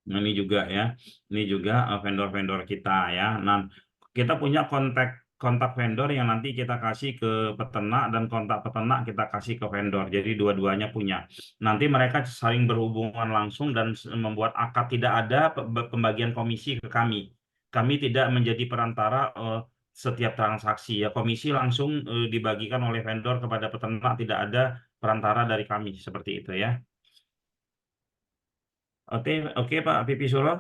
Nah, ini juga ya. Ini juga vendor-vendor kita ya. Nah, kita punya kontak kontak vendor yang nanti kita kasih ke peternak dan kontak peternak kita kasih ke vendor. Jadi dua-duanya punya. Nanti mereka saling berhubungan langsung dan membuat akad, tidak ada pembagian komisi ke kami. Kami tidak menjadi perantara setiap transaksi ya. Komisi langsung dibagikan oleh vendor kepada peternak, tidak ada perantara dari kami seperti itu ya. Oke Pak Pipi Suro.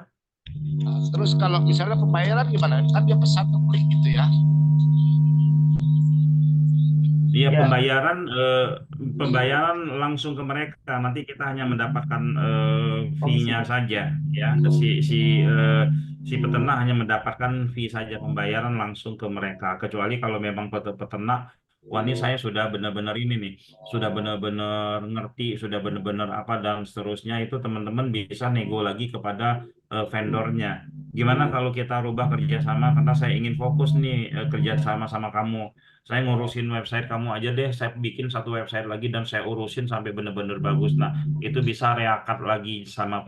Terus kalau misalnya pembayaran gimana? Kan dia pesan tuh klik gitu ya. Iya, Ya, pembayaran langsung ke mereka. Nanti kita hanya mendapatkan fee-nya komisi. saja, ya. Si peternak hanya mendapatkan fee saja, pembayaran langsung ke mereka. Kecuali kalau memang peternak, wah ini saya sudah benar-benar ini nih, sudah benar-benar ngerti, sudah benar-benar apa dan seterusnya, itu teman-teman bisa nego lagi kepada vendornya. Gimana kalau kita rubah kerjasama? Karena saya ingin fokus nih kerjasama sama kamu. Saya ngurusin website kamu aja deh, saya bikin satu website lagi dan saya urusin sampai benar-benar bagus. Nah, itu bisa reakat lagi sama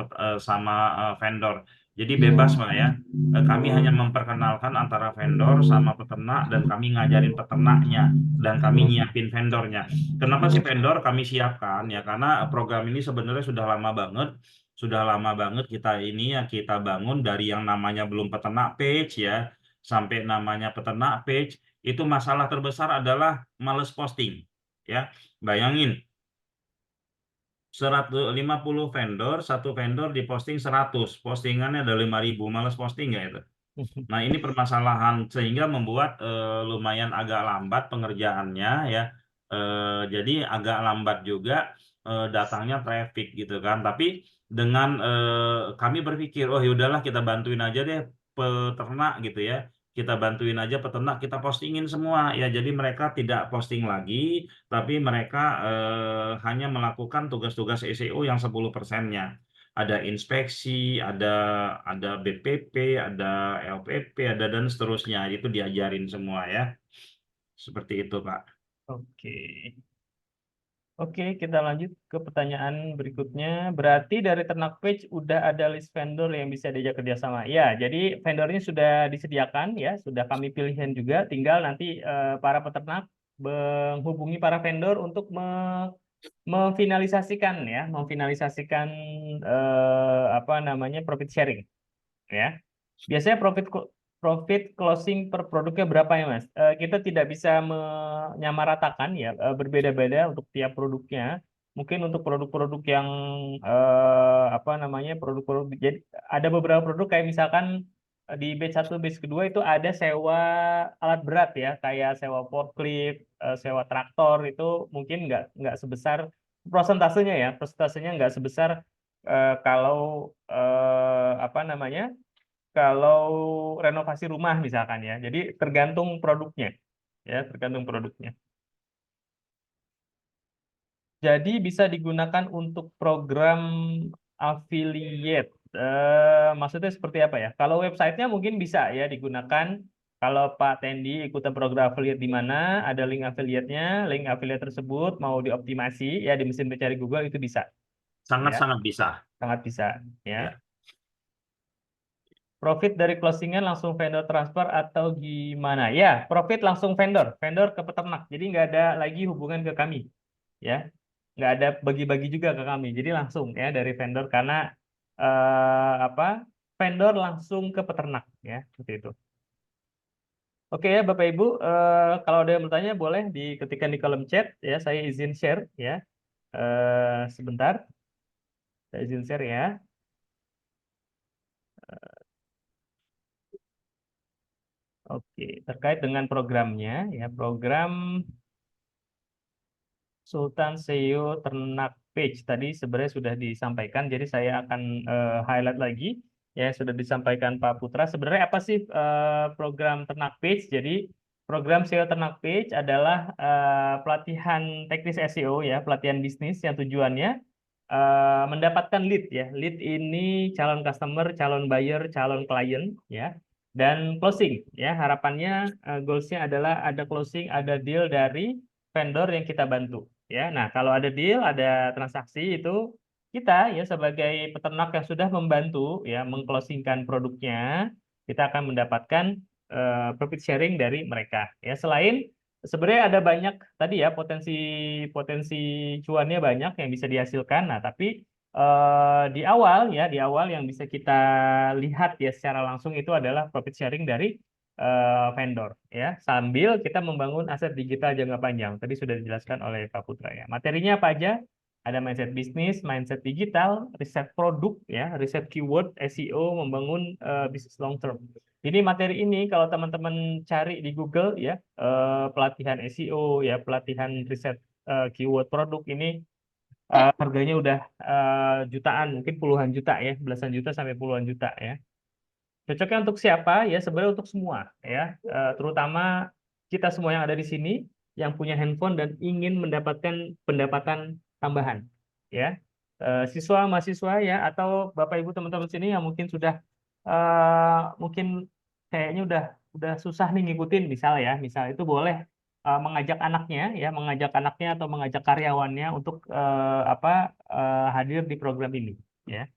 vendor. Jadi bebas Pak ya. Kami hanya memperkenalkan antara vendor sama peternak dan kami ngajarin peternaknya dan kami nyiapin vendornya. Kenapa sih vendor kami siapkan ya? Karena program ini sebenarnya sudah lama banget. Sudah lama banget kita ini ya kita bangun dari yang namanya belum peternak page ya sampai namanya peternak page. Itu masalah terbesar adalah males posting. Ya, bayangin 150 vendor, satu vendor diposting 100, postingannya ada 5.000, males posting nggak itu? Nah, ini permasalahan sehingga membuat lumayan agak lambat pengerjaannya ya. Jadi agak lambat juga datangnya traffic gitu kan. Tapi dengan kami berpikir, oh yaudahlah kita bantuin aja deh peternak gitu ya. Kita bantuin aja peternak, kita postingin semua ya. Jadi mereka tidak posting lagi, tapi mereka hanya melakukan tugas-tugas SEO yang 10%-nya. Ada inspeksi, ada BPP, ada LPP, ada dan seterusnya. Itu diajarin semua ya. Seperti itu, Pak. Oke. Oke, kita lanjut ke pertanyaan berikutnya. Berarti dari Ternak Page udah ada list vendor yang bisa diajak kerjasama. Ya, jadi vendornya sudah disediakan ya, sudah kami pilihan juga. Tinggal nanti para peternak menghubungi para vendor untuk memfinalisasikan apa namanya profit sharing ya. Biasanya profit closing per produknya berapa ya Mas? Kita tidak bisa menyamaratakan ya, berbeda-beda untuk tiap produknya. Mungkin untuk produk-produk yang apa namanya produk-produk, jadi ada beberapa produk kayak misalkan di batch 1, batch kedua itu ada sewa alat berat ya, kayak sewa forklift, sewa traktor, itu mungkin nggak sebesar prosentasenya nggak sebesar kalau apa namanya kalau renovasi rumah misalkan ya. Jadi tergantung produknya ya, tergantung produknya. Jadi bisa digunakan untuk program affiliate. Maksudnya seperti apa ya? Kalau websitenya mungkin bisa ya digunakan. Kalau Pak Tendi ikutan program affiliate di mana ada link affiliate-nya, link affiliate tersebut mau dioptimasi ya di mesin pencari Google itu bisa ya, Sangat-sangat bisa. sangat bisa ya. Ya. Profit dari closingan langsung vendor transfer atau gimana? Ya, profit langsung vendor ke peternak. Jadi nggak ada lagi hubungan ke kami, ya, nggak ada bagi-bagi juga ke kami. Jadi langsung ya dari vendor karena apa? Vendor langsung ke peternak, ya, seperti itu. Oke ya, Bapak Ibu, kalau ada yang bertanya boleh diketikkan di kolom chat, ya. Saya izin share, ya. Sebentar, saya izin share ya. Oke, terkait dengan programnya, ya, program Sultan SEO Ternak Page tadi sebenarnya sudah disampaikan, jadi saya akan highlight lagi ya sudah disampaikan Pak Putra. Sebenarnya apa sih program Ternak Page? Jadi program SEO Ternak Page adalah pelatihan teknis SEO ya, pelatihan bisnis yang tujuannya mendapatkan lead ya. Lead ini calon customer, calon buyer, calon klien ya. Dan closing ya, harapannya goalsnya adalah ada closing, ada deal dari vendor yang kita bantu ya. Nah, kalau ada deal, ada transaksi itu kita ya sebagai peternak yang sudah membantu ya mengclosingkan produknya, kita akan mendapatkan profit sharing dari mereka. Ya, selain sebenarnya ada banyak tadi ya potensi cuannya banyak yang bisa dihasilkan. Nah, tapi di awal yang bisa kita lihat ya secara langsung itu adalah profit sharing dari vendor ya, sambil kita membangun aset digital jangka panjang. Tadi sudah dijelaskan oleh Pak Putra ya. Materinya apa aja? Ada mindset bisnis, mindset digital, riset produk ya, riset keyword, SEO, membangun bisnis long term. Jadi materi ini kalau teman-teman cari di Google ya, pelatihan SEO ya, pelatihan riset keyword produk ini harganya udah jutaan, mungkin puluhan juta ya, belasan juta sampai puluhan juta ya. Cocoknya untuk siapa? Ya sebenarnya untuk semua ya, terutama kita semua yang ada di sini yang punya handphone dan ingin mendapatkan pendapatan tambahan ya. Siswa mahasiswa ya atau Bapak Ibu teman-teman sini yang mungkin sudah mungkin kayaknya udah susah nih ngikutin misal itu boleh mengajak anaknya atau mengajak karyawannya untuk hadir di program ini ya.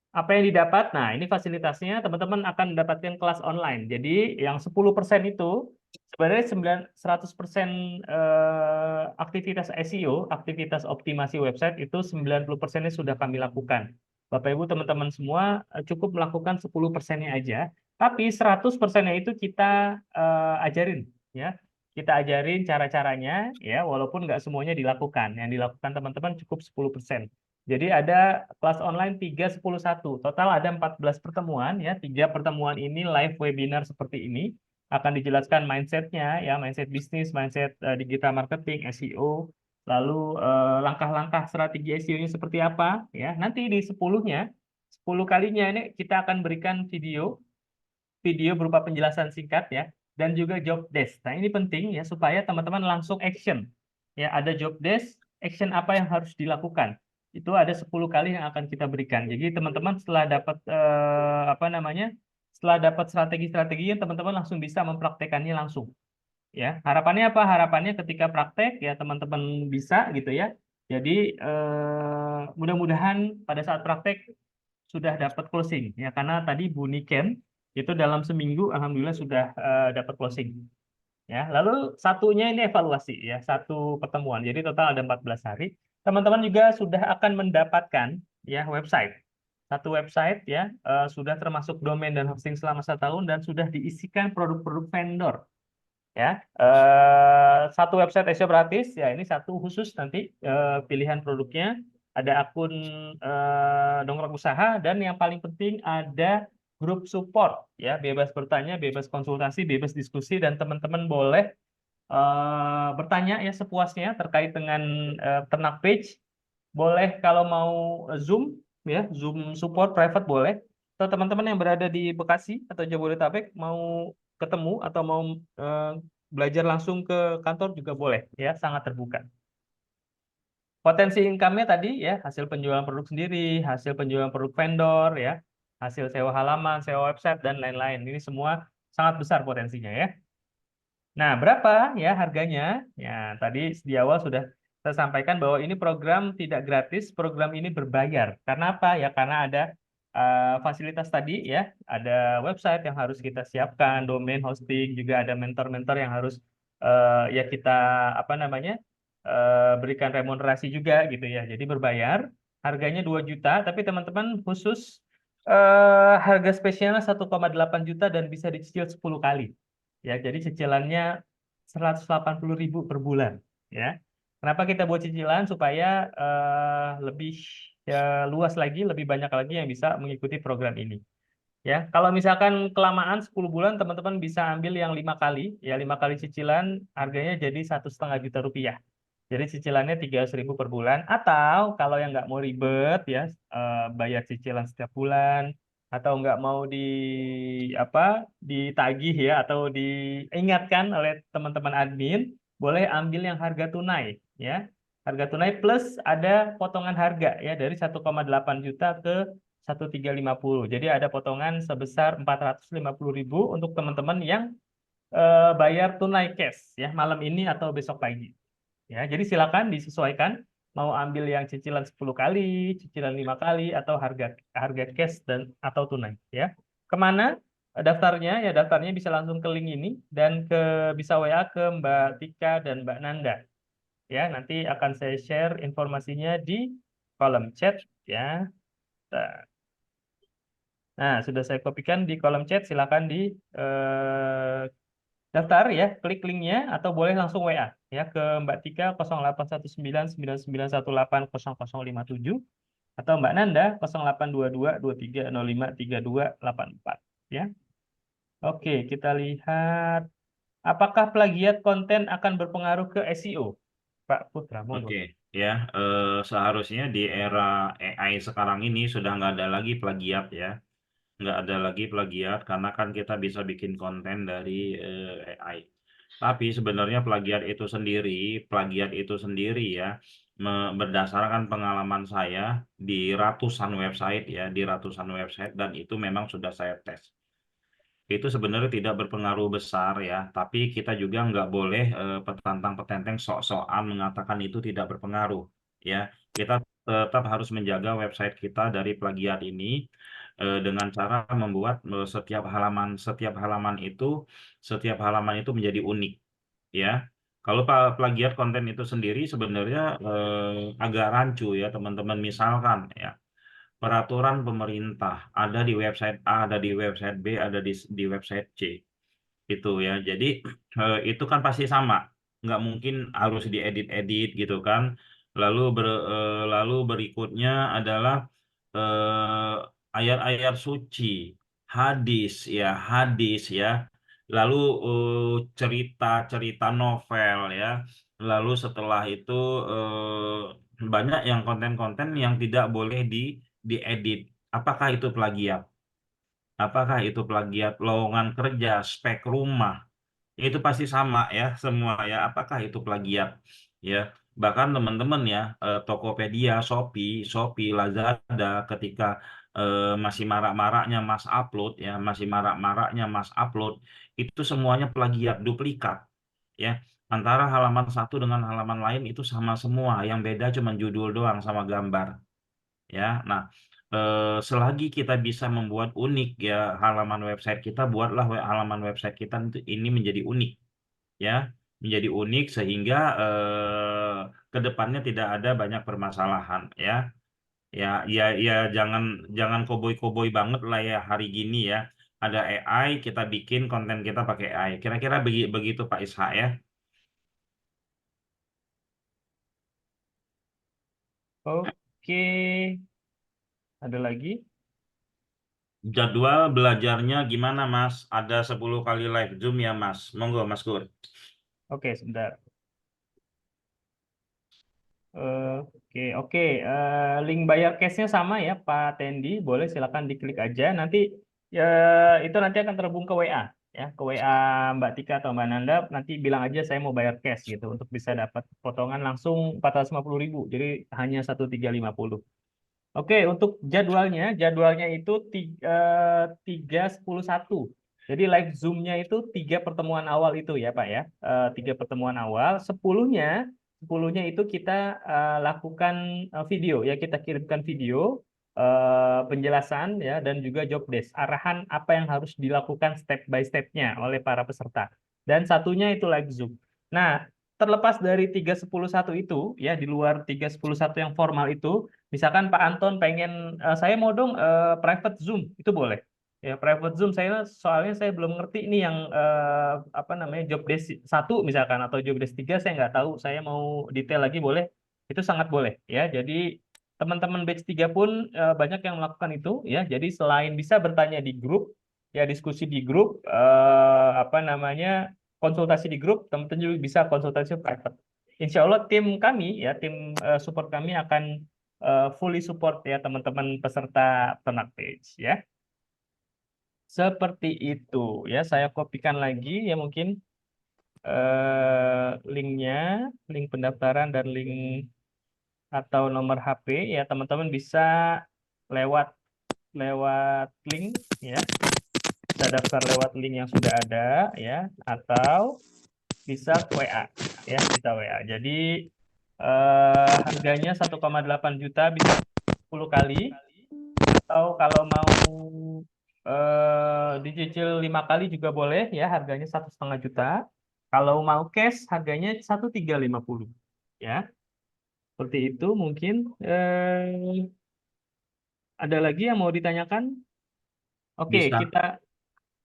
Apa yang didapat? Nah, ini fasilitasnya teman-teman akan mendapatkan kelas online. Jadi yang 10% itu sebenarnya 100% aktivitas SEO, aktivitas optimasi website itu 90%-nya sudah kami lakukan. Bapak Ibu teman-teman semua cukup melakukan 10%-nya aja, tapi 100%-nya itu kita ajarin ya. Kita ajarin cara-caranya ya, walaupun nggak semuanya dilakukan. Yang dilakukan teman-teman cukup 10%. Jadi ada kelas online 3, 10, 1. Total ada 14 pertemuan ya. 3 pertemuan ini live webinar seperti ini. Akan dijelaskan mindsetnya ya, mindset bisnis, mindset digital marketing, SEO. Lalu langkah-langkah strategi SEO-nya seperti apa ya. Nanti di 10 kalinya ini kita akan berikan video berupa penjelasan singkat ya, dan juga job desk. Nah, ini penting ya supaya teman-teman langsung action. Ya, ada job desk, action apa yang harus dilakukan. Itu ada 10 kali yang akan kita berikan. Jadi teman-teman setelah dapat setelah dapat strategi-strateginya, teman-teman langsung bisa mempraktekannya langsung. Ya, harapannya apa? Harapannya ketika praktek ya teman-teman bisa gitu ya. Jadi mudah-mudahan pada saat praktek sudah dapat closing ya, karena tadi Bu Niken itu dalam seminggu alhamdulillah sudah dapat closing. Ya, lalu satunya ini evaluasi ya, satu pertemuan. Jadi total ada 14 hari. Teman-teman juga sudah akan mendapatkan ya website. Satu website ya, sudah termasuk domain dan hosting selama 1 tahun dan sudah diisikan produk-produk vendor. Ya, satu website SEO gratis ya, ini satu khusus nanti pilihan produknya, ada akun dongkrak usaha, dan yang paling penting ada grup support ya, bebas bertanya, bebas konsultasi, bebas diskusi, dan teman-teman boleh bertanya ya sepuasnya terkait dengan ternak page. Boleh kalau mau Zoom ya, Zoom support private boleh. Atau teman-teman yang berada di Bekasi atau Jabodetabek mau ketemu atau mau belajar langsung ke kantor juga boleh ya, sangat terbuka. Potensi income-nya tadi ya, hasil penjualan produk sendiri, hasil penjualan produk vendor ya, hasil sewa halaman, sewa website, dan lain-lain. Ini semua sangat besar potensinya ya. Nah, berapa ya harganya? Ya, tadi di awal sudah saya sampaikan bahwa ini program tidak gratis, program ini berbayar. Karena apa? Ya karena ada fasilitas tadi ya, ada website yang harus kita siapkan, domain, hosting, juga ada mentor-mentor yang harus ya kita berikan remunerasi juga gitu ya. Jadi berbayar, harganya 2 juta, tapi teman-teman khusus harga spesialnya 1,8 juta dan bisa dicicil 10 kali. Ya, jadi cicilannya 180.000 per bulan ya. Kenapa kita buat cicilan? Supaya lebih luas lagi, lebih banyak lagi yang bisa mengikuti program ini. Ya, kalau misalkan kelamaan 10 bulan, teman-teman bisa ambil yang 5 kali, ya 5 kali cicilan, harganya jadi 1,5 juta rupiah. Jadi cicilannya 300.000 per bulan. Atau kalau yang nggak mau ribet ya, bayar cicilan setiap bulan, atau nggak mau ditagih ya, atau diingatkan oleh teman-teman admin, boleh ambil yang harga tunai ya. Harga tunai plus ada potongan harga ya, dari 1,8 juta ke 1.350. Jadi ada potongan sebesar 450.000 untuk teman-teman yang bayar tunai cash ya, malam ini atau besok pagi. Ya, jadi silakan disesuaikan mau ambil yang cicilan 10 kali, cicilan 5 kali, atau harga cash dan atau tunai ya. Kemana daftarnya ya daftarnya bisa langsung ke link ini dan bisa WA ke Mbak Tika dan Mbak Nanda. Ya, nanti akan saya share informasinya di kolom chat ya. Nah, sudah saya kopikan di kolom chat, silakan di daftar ya, klik linknya atau boleh langsung WA ya ke Mbak Tika 081999180057 atau Mbak Nanda 082223053284 ya. Oke, kita lihat apakah plagiat konten akan berpengaruh ke SEO? Pak Putra, monggo. Oke, ya, seharusnya di era AI sekarang ini sudah nggak ada lagi plagiat ya, nggak ada lagi plagiat karena kan kita bisa bikin konten dari AI. Tapi sebenarnya plagiat itu sendiri ya, berdasarkan pengalaman saya di ratusan website ya, di ratusan website dan itu memang sudah saya tes. Itu sebenarnya tidak berpengaruh besar ya, tapi kita juga nggak boleh petantang-petenteng sok-sokan mengatakan itu tidak berpengaruh ya. Kita tetap harus menjaga website kita dari plagiat ini dengan cara membuat setiap halaman itu menjadi unik ya. Kalau plagiat konten itu sendiri sebenarnya agak rancu ya teman-teman, misalkan ya peraturan pemerintah ada di website A, ada di website B, ada di website C itu ya. Jadi itu kan pasti sama, nggak mungkin harus diedit-edit gitu kan. Lalu berikutnya adalah eh, ayat-ayat suci, hadis ya. Lalu cerita-cerita novel ya. Lalu setelah itu banyak yang konten-konten yang tidak boleh diedit. Apakah itu plagiat? Apakah itu plagiat lowongan kerja, spek rumah? Itu pasti sama ya semua ya. Apakah itu plagiat? Ya, bahkan teman-teman ya, Tokopedia, Shopee, Lazada ketika masih marak-maraknya Mas Upload, itu semuanya plagiat, duplikat ya. Antara halaman satu dengan halaman lain itu sama semua, yang beda cuma judul doang sama gambar ya. Nah, selagi kita bisa membuat unik ya halaman website kita, buatlah halaman website kita ini menjadi unik ya, menjadi unik sehingga ke depannya tidak ada banyak permasalahan ya. Ya, jangan koboi-koboi banget lah ya hari gini ya. Ada AI, kita bikin konten kita pakai AI. Kira-kira begitu Pak Ishak ya. Oke, ada lagi? Jadwal belajarnya gimana Mas? Ada 10 kali live Zoom ya Mas. Monggo Mas Gur. Oke, sebentar. Oke. Link bayar cash-nya sama ya, Pak Tendi. Boleh silakan diklik aja. Nanti itu nanti akan terhubung ke WA ya, ke WA Mbak Tika atau Mbak Nanda. Nanti bilang aja saya mau bayar cash gitu untuk bisa dapat potongan langsung 450.000. Jadi hanya 1350. Oke, untuk jadwalnya itu 3.10.1. Jadi live Zoom-nya itu 3 pertemuan awal itu ya Pak ya. 3 pertemuan awal, 10-nya itu kita lakukan video ya, kita kirimkan video penjelasan ya dan juga job desk, arahan apa yang harus dilakukan step by step-nya oleh para peserta. Dan satunya itu live Zoom. Nah, terlepas dari 3.10.1 itu ya, di luar 3.10.1 yang formal itu, misalkan Pak Anton pengen saya mau dong private Zoom, itu boleh. Ya, private Zoom soalnya saya belum ngerti ini yang apa namanya job desk 1 misalkan atau job desk 3 saya nggak tahu, saya mau detail lagi boleh. Itu sangat boleh ya. Jadi teman-teman batch 3 pun banyak yang melakukan itu ya. Jadi selain bisa bertanya di grup ya, diskusi di grup apa namanya konsultasi di grup, teman-teman juga bisa konsultasi private. Insya Allah tim kami ya, tim support kami akan fully support ya teman-teman peserta Ternak Page ya. Seperti itu ya, saya kopikan lagi ya mungkin linknya, link pendaftaran dan link atau nomor HP ya, teman-teman bisa lewat link ya, bisa daftar lewat link yang sudah ada ya, atau bisa WA ya, bisa WA. Jadi harganya 1,8 juta bisa 10 kali, atau kalau mau dicicil 5 kali juga boleh ya, harganya 1,5 juta. Kalau mau cash harganya 1.350 ya. Seperti itu mungkin. Ada lagi yang mau ditanyakan? Oke, Bisa. kita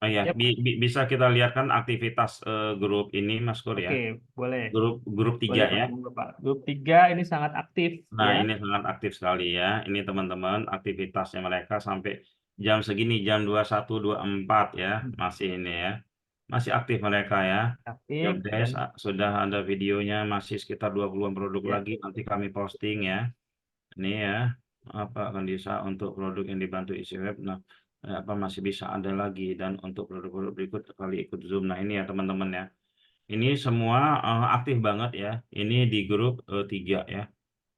Oh ya, yep, bisa kita lihat kan aktivitas grup ini, Mas Kur ya. oke, boleh. Grup 3 Boleh ya. bertemu Bapak. Grup 3 ini sangat aktif Nah, ya. ini sangat aktif sekali ya. Ini teman-teman aktivitasnya mereka sampai jam segini, jam 21.24 ya. Masih ini ya. Masih aktif mereka ya. Aktif Job dan desk sudah ada videonya, masih sekitar 20-an produk ya, lagi. Nanti kami posting ya. Ini ya, apa akan bisa untuk produk yang dibantu isi web. Nah, apa masih bisa ada lagi, dan untuk produk-produk berikut kali ikut Zoom. Nah, ini ya teman-teman ya. Ini semua aktif banget ya. Ini di grup 3 ya.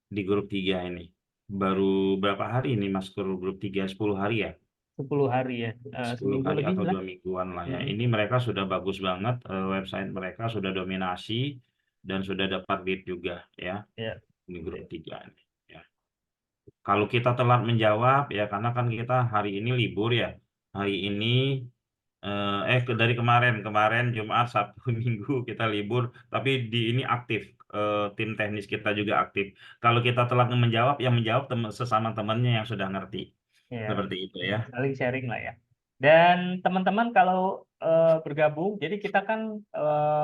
Di grup 3 ini. Baru berapa hari ini Mas grup 3? 10 hari ya? 10 hari ya. 10 Seminggu hari lebih atau lah. 2 mingguan lah ya. Mm-mm. Ini mereka sudah bagus banget, website mereka sudah dominasi dan sudah dapat lead juga ya Ya. di grup 3 ini. Ya. Kalau kita telat menjawab ya karena kan kita hari ini libur ya. Hari ini dari kemarin Jumat, Sabtu, Minggu kita libur, tapi di ini aktif, tim teknis kita juga aktif. Kalau kita telat menjawab, yang menjawab sesama temannya yang sudah ngerti. Ya, Seperti itu ya. saling sharing lah ya. Dan teman-teman kalau bergabung, jadi kita kan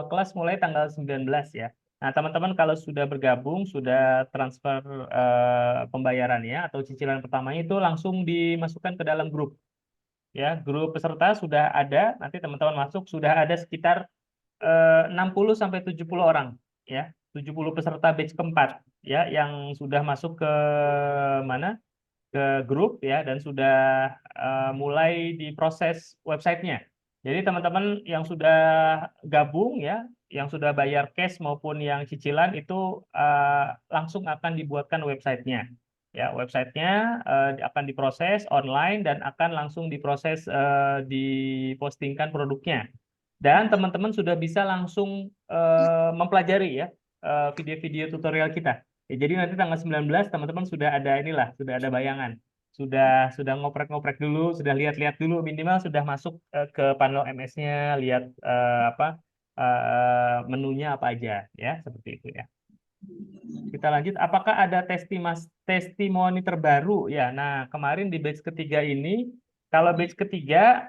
kelas mulai tanggal 19 ya. Nah, teman-teman kalau sudah bergabung, sudah transfer pembayarannya atau cicilan pertamanya itu langsung dimasukkan ke dalam grup. Ya, grup peserta sudah ada, nanti teman-teman masuk sudah ada sekitar 60 sampai 70 orang ya. 70 peserta batch keempat ya yang sudah masuk ke mana? Ke grup ya dan sudah mulai diproses websitenya. Jadi teman-teman yang sudah gabung ya, yang sudah bayar cash maupun yang cicilan itu langsung akan dibuatkan websitenya. Ya, websitenya akan diproses online dan akan langsung diproses dipostingkan produknya. Dan teman-teman sudah bisa langsung mempelajari ya video-video tutorial kita. Ya, jadi nanti tanggal 19 teman-teman sudah ada inilah, sudah ada bayangan. Sudah ngoprek-ngoprek dulu, sudah lihat-lihat dulu minimal sudah masuk ke panel MS-nya, lihat menunya apa aja ya, seperti itu ya. Kita lanjut, apakah ada testimoni terbaru ya? Nah, kemarin di batch ketiga ini, kalau batch ketiga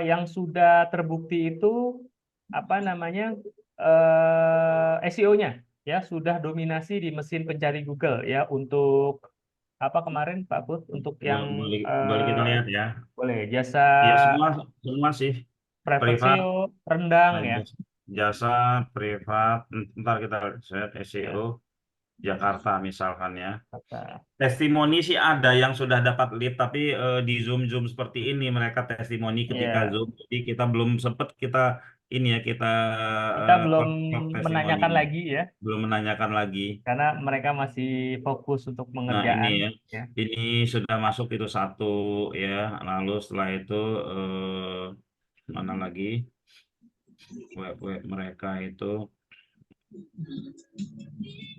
yang sudah terbukti itu apa namanya SEO-nya ya sudah dominasi di mesin pencari Google ya untuk apa kemarin Pak Put untuk yang Boleh kita lihat ya. boleh jasa Ya semua sih private privat. SEO rendang Nah, ya. jasa privat. Ntar kita lihat SEO Ya, Jakarta misalkan ya. kata. Testimoni sih ada yang sudah dapat lead, tapi di Zoom seperti ini mereka testimoni ketika Ya, Zoom. Jadi kita belum sempat kita ini ya kita kita belum clock menanyakan testimoninya. lagi ya, Belum menanyakan lagi. karena mereka masih fokus untuk Nah ini mengerjaan. ya, Ya, ini sudah masuk itu satu ya. Lalu setelah itu mana lagi web mereka itu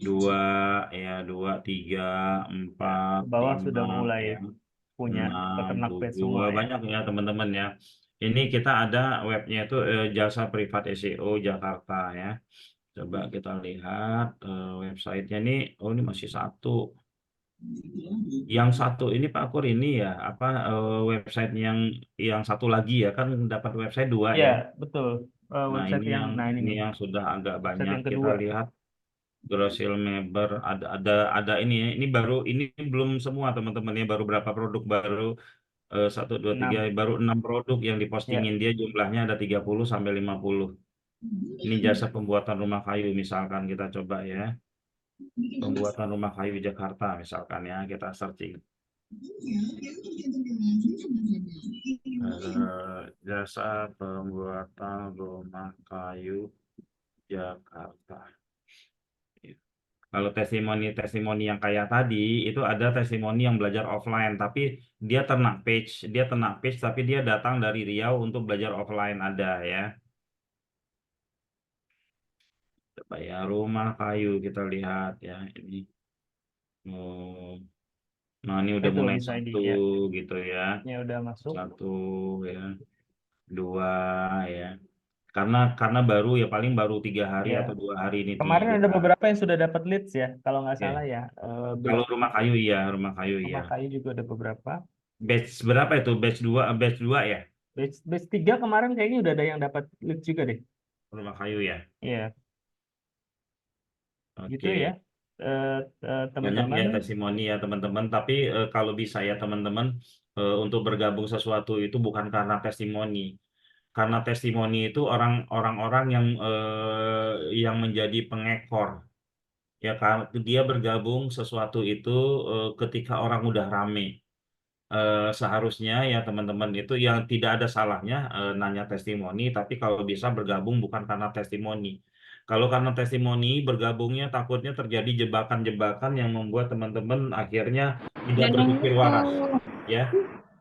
dua ya, 2, 3, ya, 4, ke bawah 5 sudah mulai ya. punya 6, peternak pet 7 semua ya. banyak ya teman-teman ya. Ini kita ada webnya itu jasa privat SEO Jakarta ya. Coba kita lihat websitenya nih. Oh ini masih satu. Yang satu ini Pak Kur ini ya apa website yang satu lagi ya kan dapat website 2 Ya, ya. betul. Nah Website ini yang yang nah ini ini nih, yang sudah agak website banyak yang kita kedua. lihat. Grossil Meber ada ini ya. Ini baru ini belum semua teman-teman ya, baru berapa produk baru 1, 2, 3 6. baru 6 produk yang Ya, dipostingin dia, jumlahnya ada 30 sampai 50. Ini jasa pembuatan rumah kayu misalkan kita coba ya. Pembuatan rumah kayu Jakarta misalkan ya, kita searching. Jasa pembuatan rumah kayu Jakarta. Kalau testimoni yang kayak tadi itu ada testimoni yang belajar offline, tapi dia ternak page tapi dia datang dari Riau untuk belajar offline ada ya. Coba ya rumah kayu kita lihat ya ini. Oh, nah ini udah itu mulai bisa di satu ya. gitu ya, Ya udah masuk. satu ya. 2 ya. Karena baru ya paling baru 3 hari Ya, atau 2 hari ini kemarin ada beberapa yang sudah dapat leads ya, kalau nggak ya. salah ya. Kalau Batch rumah kayu iya, rumah kayu iya. Rumah Kayu juga ada beberapa. Batch berapa itu? Batch 2 ya? Batch 3 kemarin kayaknya udah ada yang dapat leads juga deh. Rumah kayu ya. Iya, gitu ya. Oke. Banyak Teman-teman, ya testimoni ya teman-teman, tapi kalau bisa ya teman-teman, untuk bergabung sesuatu itu bukan karena testimoni. Karena testimoni itu orang-orang yang menjadi pengekor. Ya kan, dia bergabung sesuatu itu ketika orang udah rame. Seharusnya ya teman-teman itu yang tidak ada salahnya nanya testimoni, tapi kalau bisa bergabung bukan karena testimoni. Kalau karena testimoni bergabungnya takutnya terjadi jebakan-jebakan yang membuat teman-teman akhirnya tidak berpikir waras, ya.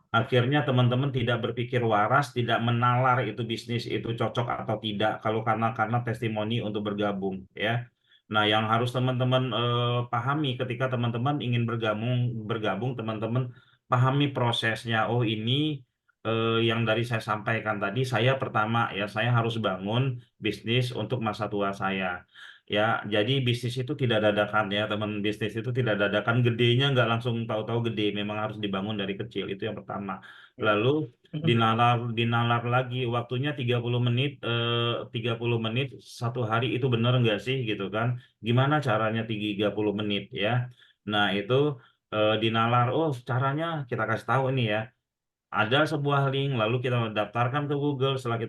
Akhirnya teman-teman tidak berpikir waras, tidak menalar itu bisnis itu cocok atau tidak. Kalau karena testimoni untuk bergabung, ya. Nah, yang harus teman-teman pahami ketika teman-teman ingin bergabung teman-teman pahami prosesnya. Oh, ini yang dari saya sampaikan tadi, saya pertama ya saya harus bangun bisnis untuk masa tua saya. Ya, jadi bisnis itu tidak dadakan ya, teman. Bisnis itu tidak dadakan, gedenya nggak langsung tahu-tahu gede, memang harus dibangun dari kecil. Itu yang pertama. ya. Lalu dinalar lagi waktunya 30 menit 30 menit 1 hari itu benar nggak sih gitu kan? Gimana caranya 30 menit ya? Nah, itu dinalar. Oh, caranya kita kasih tahu ini ya. Ada sebuah link, lalu kita daftarkan ke Google. Setelah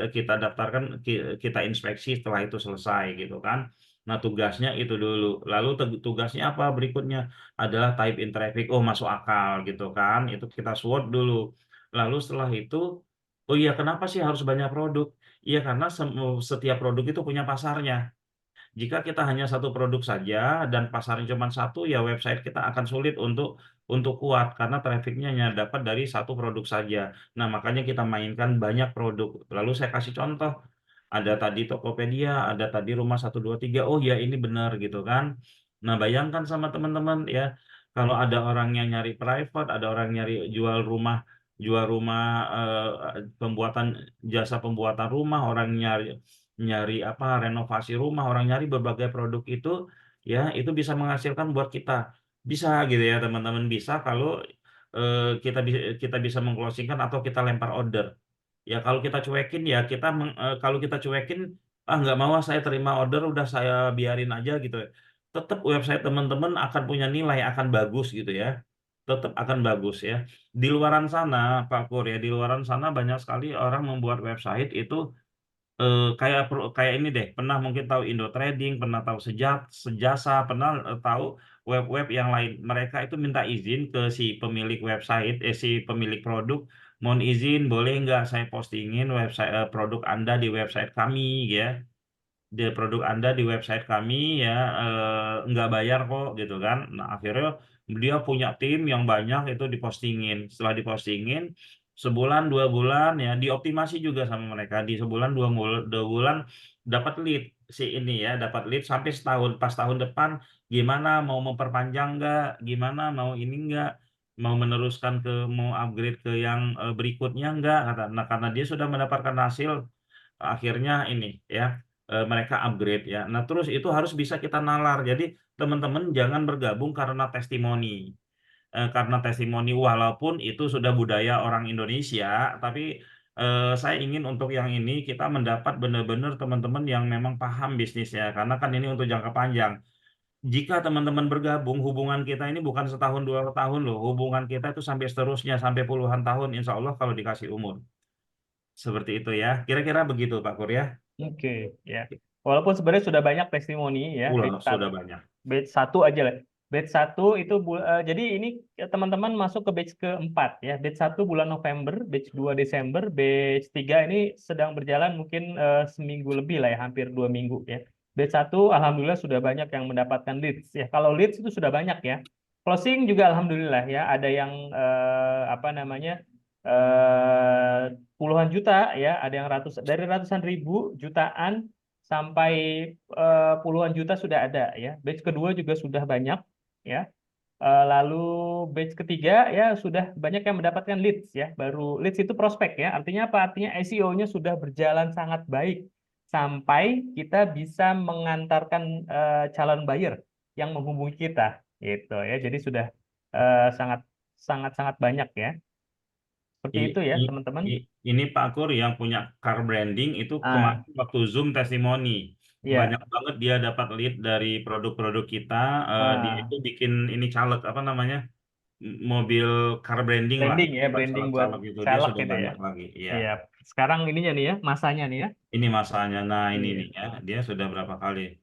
kita daftarkan, kita inspeksi setelah itu selesai gitu kan. Nah, tugasnya itu dulu. Lalu tugasnya apa berikutnya? Adalah type in traffic. Oh, masuk akal gitu kan. Itu kita SWOT dulu. Lalu setelah itu, oh iya, kenapa sih harus banyak produk? Iya, karena setiap produk itu punya pasarnya. Jika kita hanya satu produk saja dan pasarnya cuma satu, ya website kita akan sulit untuk kuat karena trafficnya hanya dapat dari satu produk saja. Nah, makanya kita mainkan banyak produk. Lalu saya kasih contoh, ada tadi Tokopedia, ada tadi Rumah 123. Oh ya, ini benar gitu kan. Nah, bayangkan sama teman-teman ya, kalau ada orang yang nyari private, ada orang nyari jual rumah pembuatan jasa pembuatan rumah, orang nyari nyari apa renovasi rumah, orang nyari berbagai produk itu, ya itu bisa menghasilkan buat kita, bisa gitu ya teman-teman, bisa kalau kita bisa mengclosingkan atau kita lempar order. Ya kalau kita cuekin ya kalau kita cuekin, ah nggak mau, ah, saya terima order udah saya biarin aja gitu, tetap website teman-teman akan punya nilai, akan bagus gitu ya, tetap akan bagus ya. Di luaran sana Pak Pur ya, di luaran sana banyak sekali orang membuat website itu kayak ini deh, pernah mungkin tahu Indo Trading, pernah tahu Sejasa, pernah tahu web-web yang lain. Mereka itu minta izin ke si pemilik website, si pemilik produk, mohon izin boleh nggak saya postingin website produk Anda di website kami ya. Di produk Anda di website kami ya, nggak bayar kok gitu kan. Nah, akhirnya dia punya tim yang banyak itu dipostingin. Setelah dipostingin sebulan 2 bulan ya dioptimasi juga sama mereka, di sebulan 2 bulan dapat lead si ini ya, dapat lead sampai setahun. Pas tahun depan gimana, mau memperpanjang nggak, gimana mau ini nggak, mau upgrade ke yang berikutnya nggak kata. Nah, karena dia sudah mendapatkan hasil, akhirnya ini ya mereka upgrade ya. Nah, terus itu harus bisa kita nalar. Jadi teman-teman jangan bergabung karena testimoni. Karena testimoni walaupun itu sudah budaya orang Indonesia, tapi saya ingin untuk yang ini kita mendapat benar-benar teman-teman yang memang paham bisnisnya, karena kan ini untuk jangka panjang. Jika teman-teman bergabung, hubungan kita ini bukan setahun 2 tahun loh, hubungan kita itu sampai seterusnya, sampai puluhan tahun, insya Allah kalau dikasih umur. Seperti itu ya, kira-kira begitu Pak Kur ya. oke, ya. Walaupun sebenarnya sudah banyak testimoni ya, Ulang sudah banyak. batch 1 aja lah. Batch 1 itu jadi ini teman-teman masuk ke batch keempat ya. Batch 1 bulan November, batch 2 Desember, batch 3 ini sedang berjalan mungkin seminggu lebih lah ya, hampir 2 minggu ya. Batch 1 alhamdulillah sudah banyak yang mendapatkan leads ya. Kalau leads itu sudah banyak ya. Closing juga alhamdulillah ya, ada yang apa namanya? Puluhan juta ya, ada yang dari ratusan ribu, jutaan sampai puluhan juta sudah ada ya. Batch kedua juga sudah banyak ya. Lalu batch ketiga ya sudah banyak yang mendapatkan leads ya. Baru leads itu prospek ya. Artinya apa? Artinya SEO-nya sudah berjalan sangat baik sampai kita bisa mengantarkan calon buyer yang menghubungi kita gitu ya. Jadi sudah sangat sangat sangat banyak ya. Seperti Ini, itu ya, ini, teman-teman. ini Pak Kur yang punya car branding itu Ah, kemarin waktu Zoom testimoni. iya. Banyak banget dia dapat lead dari produk-produk kita. Dia Ah, itu bikin ini caleg, apa namanya? Mobil car branding lah. branding ya, Buat branding buat caleg-caleg itu. Dia caleg sudah gitu ya. banyak lagi. Iya. Iya. Sekarang ininya nih ya, masanya nih ya. Ini masanya. Nah, ini Iya. nih ya. Dia sudah berapa kali?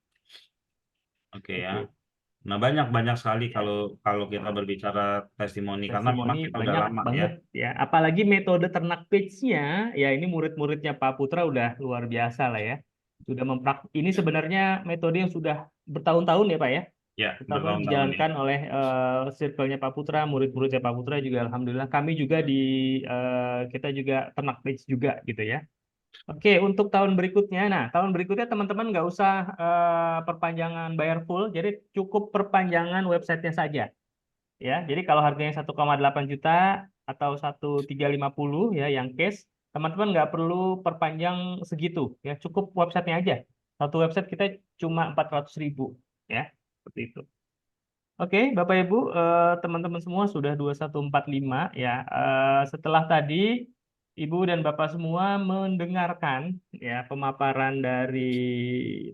Oke ya. Oke. Nah, banyak sekali Ya. kalau kalau kita berbicara testimoni karena memang Testimoni kita udah banyak lama ya. banget ya. Apalagi metode ternak page-nya, ya ini murid-muridnya Pak Putra udah luar biasa lah ya. Sudah ini sebenarnya metode yang sudah bertahun-tahun ya Pak ya. Ya, Bertahun-tahun bertahun-tahun ya. dijalankan oleh circle-nya Pak Putra, murid-muridnya Pak Putra juga alhamdulillah. Kami juga kita juga ternak page juga gitu ya. Oke, untuk tahun berikutnya, nah tahun berikutnya teman-teman nggak usah perpanjangan bayar full, jadi cukup perpanjangan websitenya saja. Ya, jadi kalau harganya 1,8 juta atau 1,350 ya yang cash, teman-teman nggak perlu perpanjang segitu ya, cukup websitenya aja. Satu website kita cuma 400.000 ya, seperti itu. Oke, Bapak Ibu, teman-teman semua sudah 2145 ya. Setelah tadi Ibu dan Bapak semua mendengarkan ya pemaparan dari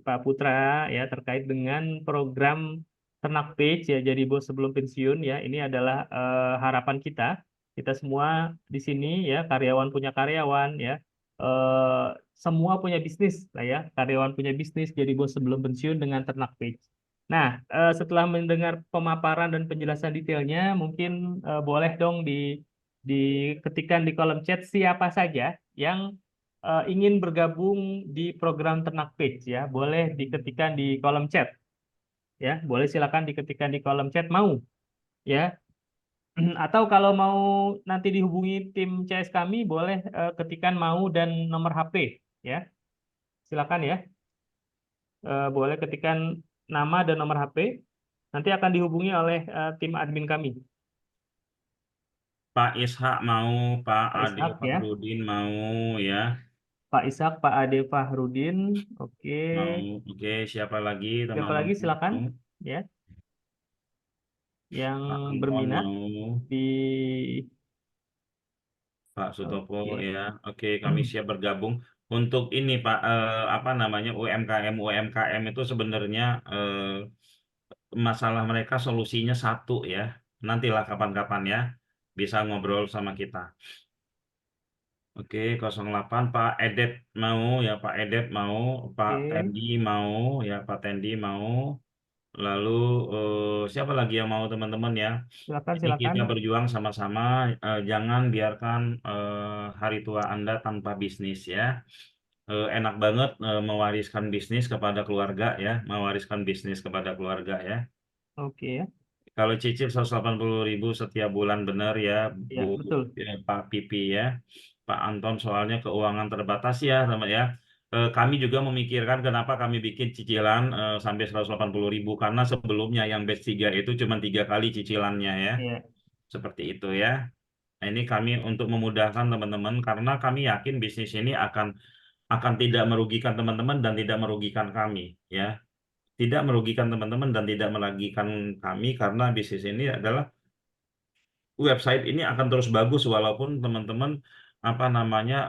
Pak Putra ya terkait dengan program Ternak Page ya jadi bos sebelum pensiun ya. Ini adalah harapan kita. Kita semua di sini ya karyawan punya karyawan ya. Eh, Semua punya bisnis lah ya. Karyawan punya bisnis jadi bos sebelum pensiun dengan Ternak Page. Nah, setelah mendengar pemaparan dan penjelasan detailnya, mungkin boleh dong diketikkan di kolom chat siapa saja yang ingin bergabung di program Ternak Page ya. Boleh diketikkan di kolom chat ya. Boleh silakan diketikkan di kolom chat mau ya. Atau kalau mau nanti dihubungi tim CS kami, boleh ketikkan mau dan nomor HP ya. Silakan ya. Boleh ketikkan nama dan nomor HP. Nanti akan dihubungi oleh tim admin kami. Pak Ishak mau, Pak Pak Ade Ishak ya. Fahrudin mau ya. Pak Ishak, Pak Ade Fahrudin. Oke. Mau. Oke, siapa lagi Siapa teman-teman lagi silakan mau? ya yang Pak Anton berminat mau, di Pak Sutopo oke. ya. Oke, kami siap bergabung. Untuk ini Pak, apa namanya UMKM itu sebenarnya masalah mereka solusinya satu ya. Nantilah kapan-kapan ya bisa ngobrol sama kita. Oke, 08 Pak Edet mau ya, Pak Edet mau, Pak Oke. Tendi mau ya, Pak Tendi mau. Lalu siapa lagi yang mau teman-teman ya? Silakan Ini silakan. kita berjuang sama-sama. Jangan biarkan hari tua Anda tanpa bisnis ya. Enak banget mewariskan bisnis kepada keluarga ya, mewariskan bisnis kepada keluarga ya. Oke ya. Kalau cicil 180.000 setiap bulan benar ya, Bu Ya, betul. Pak Pipi ya, Pak Anton soalnya keuangan terbatas ya, sama ya. Kami juga memikirkan kenapa kami bikin cicilan sampai 180.000 karena sebelumnya yang batch 3 itu cuma 3 kali cicilannya ya, Ya. seperti itu ya. Nah, ini kami untuk memudahkan teman-teman karena kami yakin bisnis ini akan tidak merugikan teman-teman dan tidak merugikan kami ya. Tidak merugikan teman-teman dan tidak merugikan kami karena bisnis ini adalah website ini akan terus bagus walaupun teman-teman apa namanya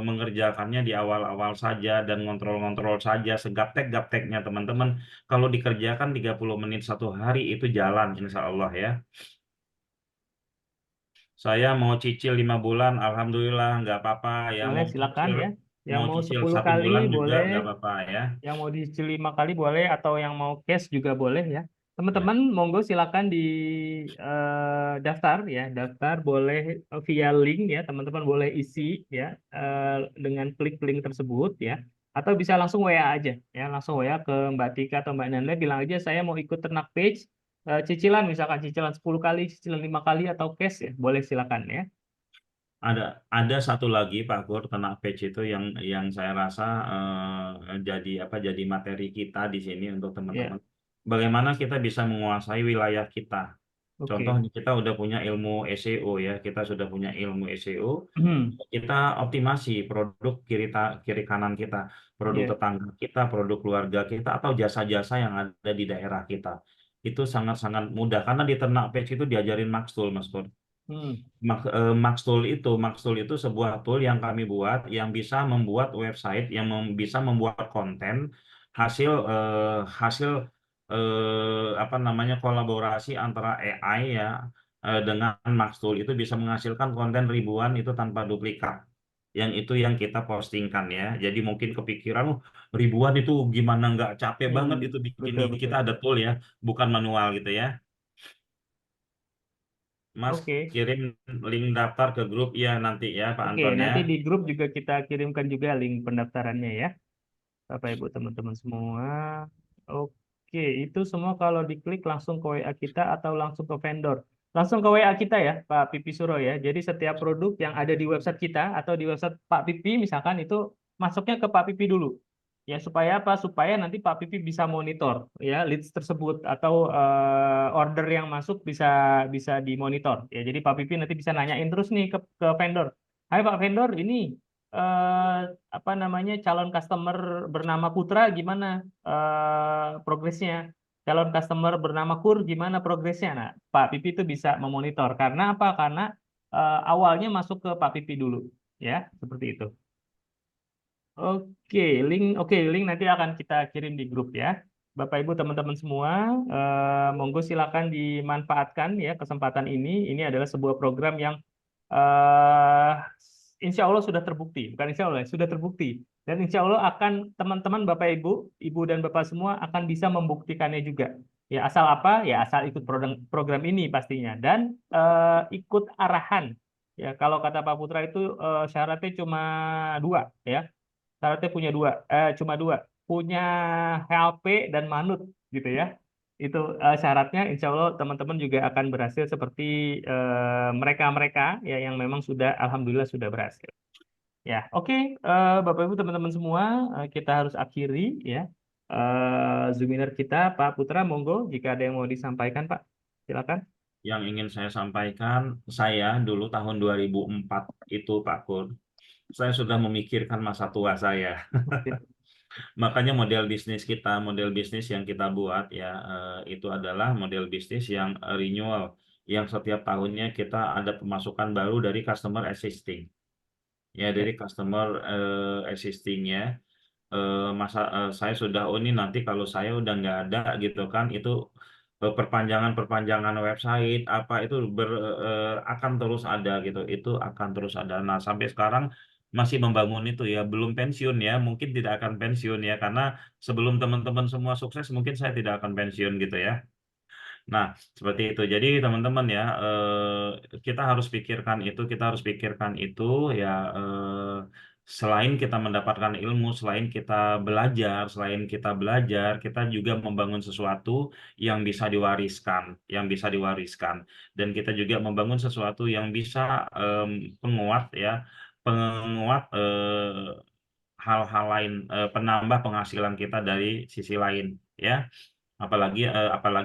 mengerjakannya di awal-awal saja dan ngontrol-ngontrol saja segaptek-gapteknya teman-teman. Kalau dikerjakan 30 menit satu hari itu jalan insya Allah ya. Saya mau cicil 5 bulan, alhamdulillah nggak apa-apa ya. Boleh silakan ya. Yang Mau mau cicil 10 1 kali bulan juga boleh. nggak apa-apa ya. Yang mau dicicil 5 kali boleh atau yang mau cash juga boleh ya. Ya. Teman-teman, monggo silakan di daftar ya, daftar boleh via link ya, teman-teman boleh isi ya dengan klik link tersebut ya, atau bisa langsung WA aja ya, langsung WA ke Mbak Tika atau Mbak Nanda, bilang aja saya mau ikut Ternak Page cicilan, misalkan cicilan 10 kali, cicilan 5 kali atau cash ya, boleh silakan ya. Ada satu lagi Pak Kur tentang page itu yang saya rasa jadi materi kita di sini untuk Ya, teman-teman. Bagaimana kita bisa menguasai wilayah kita? Oke. Contoh kita udah punya ilmu SEO ya, kita sudah punya ilmu SEO, kita optimasi produk kiri kanan kita, produk Ya. tetangga kita, produk keluarga kita, atau jasa-jasa yang ada di daerah kita. Itu sangat-sangat mudah karena di Ternak Page itu diajarin Maxtool, Mas Kur. Hmm. Maxtool itu sebuah tool yang kami buat yang bisa membuat website, yang bisa membuat konten hasil apa namanya kolaborasi antara AI ya dengan Maxtool itu bisa menghasilkan konten ribuan itu tanpa duplikat. Yang itu yang kita postingkan ya. Jadi mungkin kepikiran, ribuan itu gimana nggak capek banget itu bikin Betul, ini. betul. Kita ada tool ya, bukan manual gitu ya. Mas Oke. kirim link daftar ke grup ya nanti ya Pak Oke, Anton ya. nanti di grup juga kita kirimkan juga link pendaftarannya ya, Bapak Ibu teman-teman semua. Oke, itu semua kalau diklik langsung ke WA kita atau langsung ke vendor. Langsung ke WA kita ya, Pak Pipi Suro ya. Jadi setiap produk yang ada di website kita atau di website Pak Pipi misalkan itu masuknya ke Pak Pipi dulu. Ya supaya apa? Supaya nanti Pak Pipi bisa monitor ya leads tersebut atau order yang masuk bisa bisa dimonitor. Ya jadi Pak Pipi nanti bisa nanyain terus nih ke vendor. Hai Pak vendor, ini eh, apa namanya calon customer bernama Putra gimana progresnya? Calon customer bernama Kur gimana progresnya? Nah, Pak Pipi itu bisa memonitor karena apa? Karena awalnya masuk ke Pak Pipi dulu, ya seperti itu. Oke, link nanti akan kita kirim di grup ya. Bapak Ibu teman-teman semua, monggo silakan dimanfaatkan ya kesempatan ini. Ini adalah sebuah program yang eh insya Allah sudah terbukti, bukan insya Allah, sudah terbukti. Dan insya Allah akan teman-teman Bapak Ibu, Ibu dan Bapak semua akan bisa membuktikannya juga. Ya asal apa? Ya asal ikut program ini pastinya dan ikut arahan. Ya kalau kata Pak Putra itu syaratnya cuma dua ya. Syaratnya cuma dua, punya HP dan manut gitu ya. Itu syaratnya, insya Allah teman-teman juga akan berhasil seperti mereka-mereka ya yang memang sudah, alhamdulillah sudah berhasil. Ya, oke, Bapak Ibu teman-teman semua, kita harus akhiri ya Zoominar kita. Pak Putra, monggo jika ada yang mau disampaikan, Pak, silakan. Yang ingin saya sampaikan, saya dulu tahun 2004 itu Pak Kur, saya sudah memikirkan masa tua saya. Oke. Makanya model bisnis yang kita buat ya itu adalah model bisnis yang renewal, yang setiap tahunnya kita ada pemasukan baru dari customer existing. Ya, Ya. dari customer existing ya. Saya sudah ini nanti kalau saya udah nggak ada gitu kan itu perpanjangan website apa itu akan terus ada gitu, itu akan terus ada. Nah sampai sekarang masih membangun itu ya, belum pensiun ya, mungkin tidak akan pensiun ya, karena sebelum teman-teman semua sukses mungkin saya tidak akan pensiun gitu ya. Nah, seperti itu. Jadi teman-teman ya, kita harus pikirkan itu ya. Selain kita mendapatkan ilmu, selain kita belajar, kita juga membangun sesuatu yang bisa diwariskan, dan kita juga membangun sesuatu yang bisa penguat ya, penguat hal-hal lain, penambah penghasilan kita dari sisi lain ya. Apalagi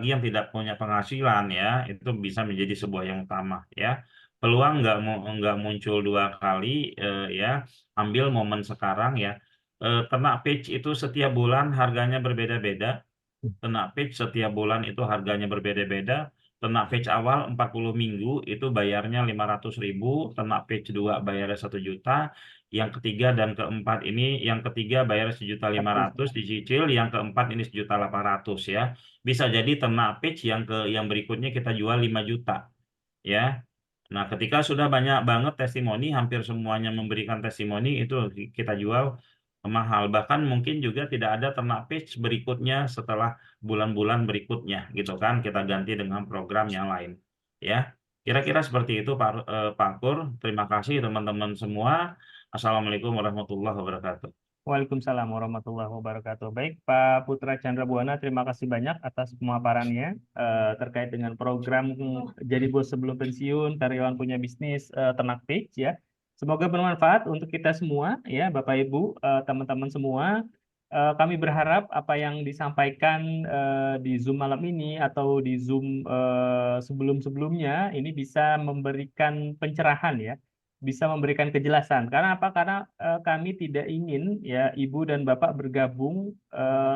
yang tidak punya penghasilan ya itu bisa menjadi sebuah yang utama ya. Peluang nggak muncul dua kali ya, ambil momen sekarang ya. Ternak Page itu setiap bulan harganya berbeda-beda. Ternak Page setiap bulan itu harganya berbeda-beda. Ternak Page awal 40 minggu itu bayarnya 500.000, Ternak Page 2 bayarnya 1 juta, yang ketiga dan keempat ini, yang ketiga bayar 1.500.000 dicicil, yang keempat ini 1.800.000 ya. Bisa jadi Ternak Page yang berikutnya kita jual 5 juta ya. Nah, ketika sudah banyak banget testimoni, hampir semuanya memberikan testimoni, itu kita jual mahal. Bahkan mungkin juga tidak ada Ternak Page berikutnya setelah bulan-bulan berikutnya, gitu kan? Kita ganti dengan program yang lain. Ya, kira-kira seperti itu Pak Kur. Terima kasih teman-teman semua. Assalamualaikum warahmatullahi wabarakatuh. Waalaikumsalam warahmatullahi wabarakatuh. Baik, Pak Putra Chandra Buana, terima kasih banyak atas pemaparannya terkait dengan program Jadi Bos Sebelum Pensiun, Karyawan Punya Bisnis Ternak Page ya. Semoga bermanfaat untuk kita semua ya, Bapak Ibu, teman-teman semua. kami berharap apa yang disampaikan di Zoom malam ini atau di Zoom sebelum-sebelumnya ini bisa memberikan pencerahan ya, bisa memberikan kejelasan. Karena apa? Karena kami tidak ingin ya Ibu dan Bapak bergabung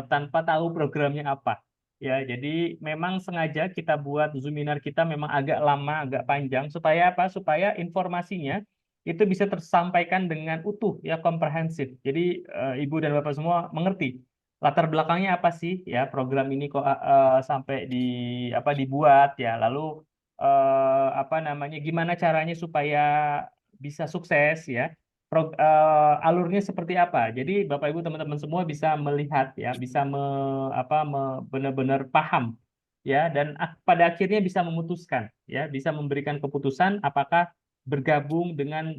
tanpa tahu programnya apa. Ya, jadi memang sengaja kita buat Zoominar kita memang agak lama, agak panjang supaya apa? Supaya informasinya itu bisa tersampaikan dengan utuh ya, komprehensif. Jadi Ibu dan Bapak semua mengerti latar belakangnya apa sih ya program ini kok sampai dibuat ya. Lalu apa namanya, gimana caranya supaya bisa sukses ya. Alurnya seperti apa. Jadi Bapak Ibu teman-teman semua bisa melihat ya, bisa benar-benar paham ya, dan pada akhirnya bisa memutuskan ya, bisa memberikan keputusan apakah bergabung dengan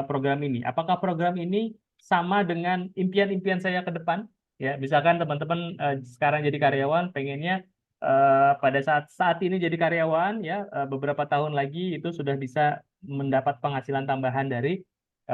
program ini. Apakah program ini sama dengan impian-impian saya ke depan? Ya, misalkan teman-teman sekarang jadi karyawan, pengennya pada saat ini jadi karyawan ya, beberapa tahun lagi itu sudah bisa mendapat penghasilan tambahan dari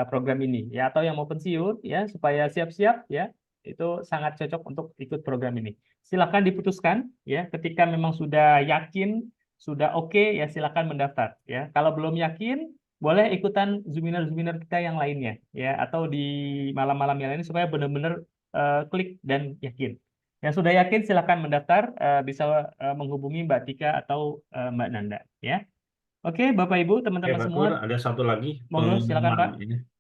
program ini ya, atau yang mau pensiun ya supaya siap-siap ya, itu sangat cocok untuk ikut program ini. Silakan diputuskan ya, ketika memang sudah yakin, sudah oke ya, silakan mendaftar ya. Kalau belum yakin, boleh ikutan Zoominar kita yang lainnya ya, atau di malam-malam yang lain supaya benar-benar klik dan yakin. Yang sudah yakin silakan mendaftar, bisa menghubungi Mbak Tika atau Mbak Nanda ya. Oke, Bapak Ibu, Oke, teman-teman Pak semua, Tur, ada satu lagi monggo silakan Pak.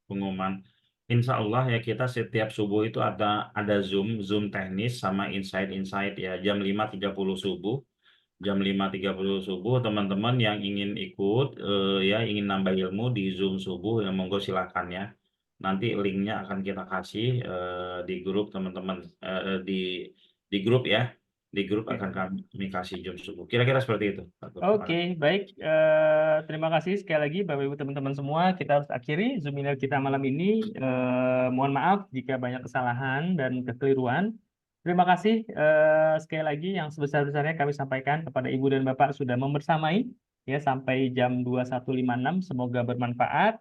pengumuman. Insya Allah ya, kita setiap subuh itu ada Zoom teknis sama insight ya, jam 5.30 subuh. Jam 5.30 subuh, teman-teman yang ingin ikut ya, ingin nambah ilmu di Zoom subuh ya, monggo silakan ya. Nanti linknya akan kita kasih di grup teman-teman, di grup ya. Di grup Oke. akan kami kasih Zoom subuh. Kira-kira seperti itu, Pak Tur. Oke, baik. Terima kasih sekali lagi Bapak Ibu teman-teman semua. Kita harus akhiri Zoominar kita malam ini. Mohon maaf jika banyak kesalahan dan kekeliruan. Terima kasih sekali lagi yang sebesar-besarnya kami sampaikan kepada Ibu dan Bapak sudah membersamai ya sampai jam 21.56. Semoga bermanfaat.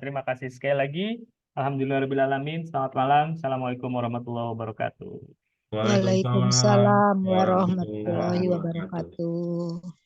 Terima kasih sekali lagi. Alhamdulillahirrahmanirrahim. Selamat malam. Assalamualaikum warahmatullahi wabarakatuh. Waalaikumsalam Waalaikumsalam warahmatullahi warahmatullahi wabarakatuh. wabarakatuh.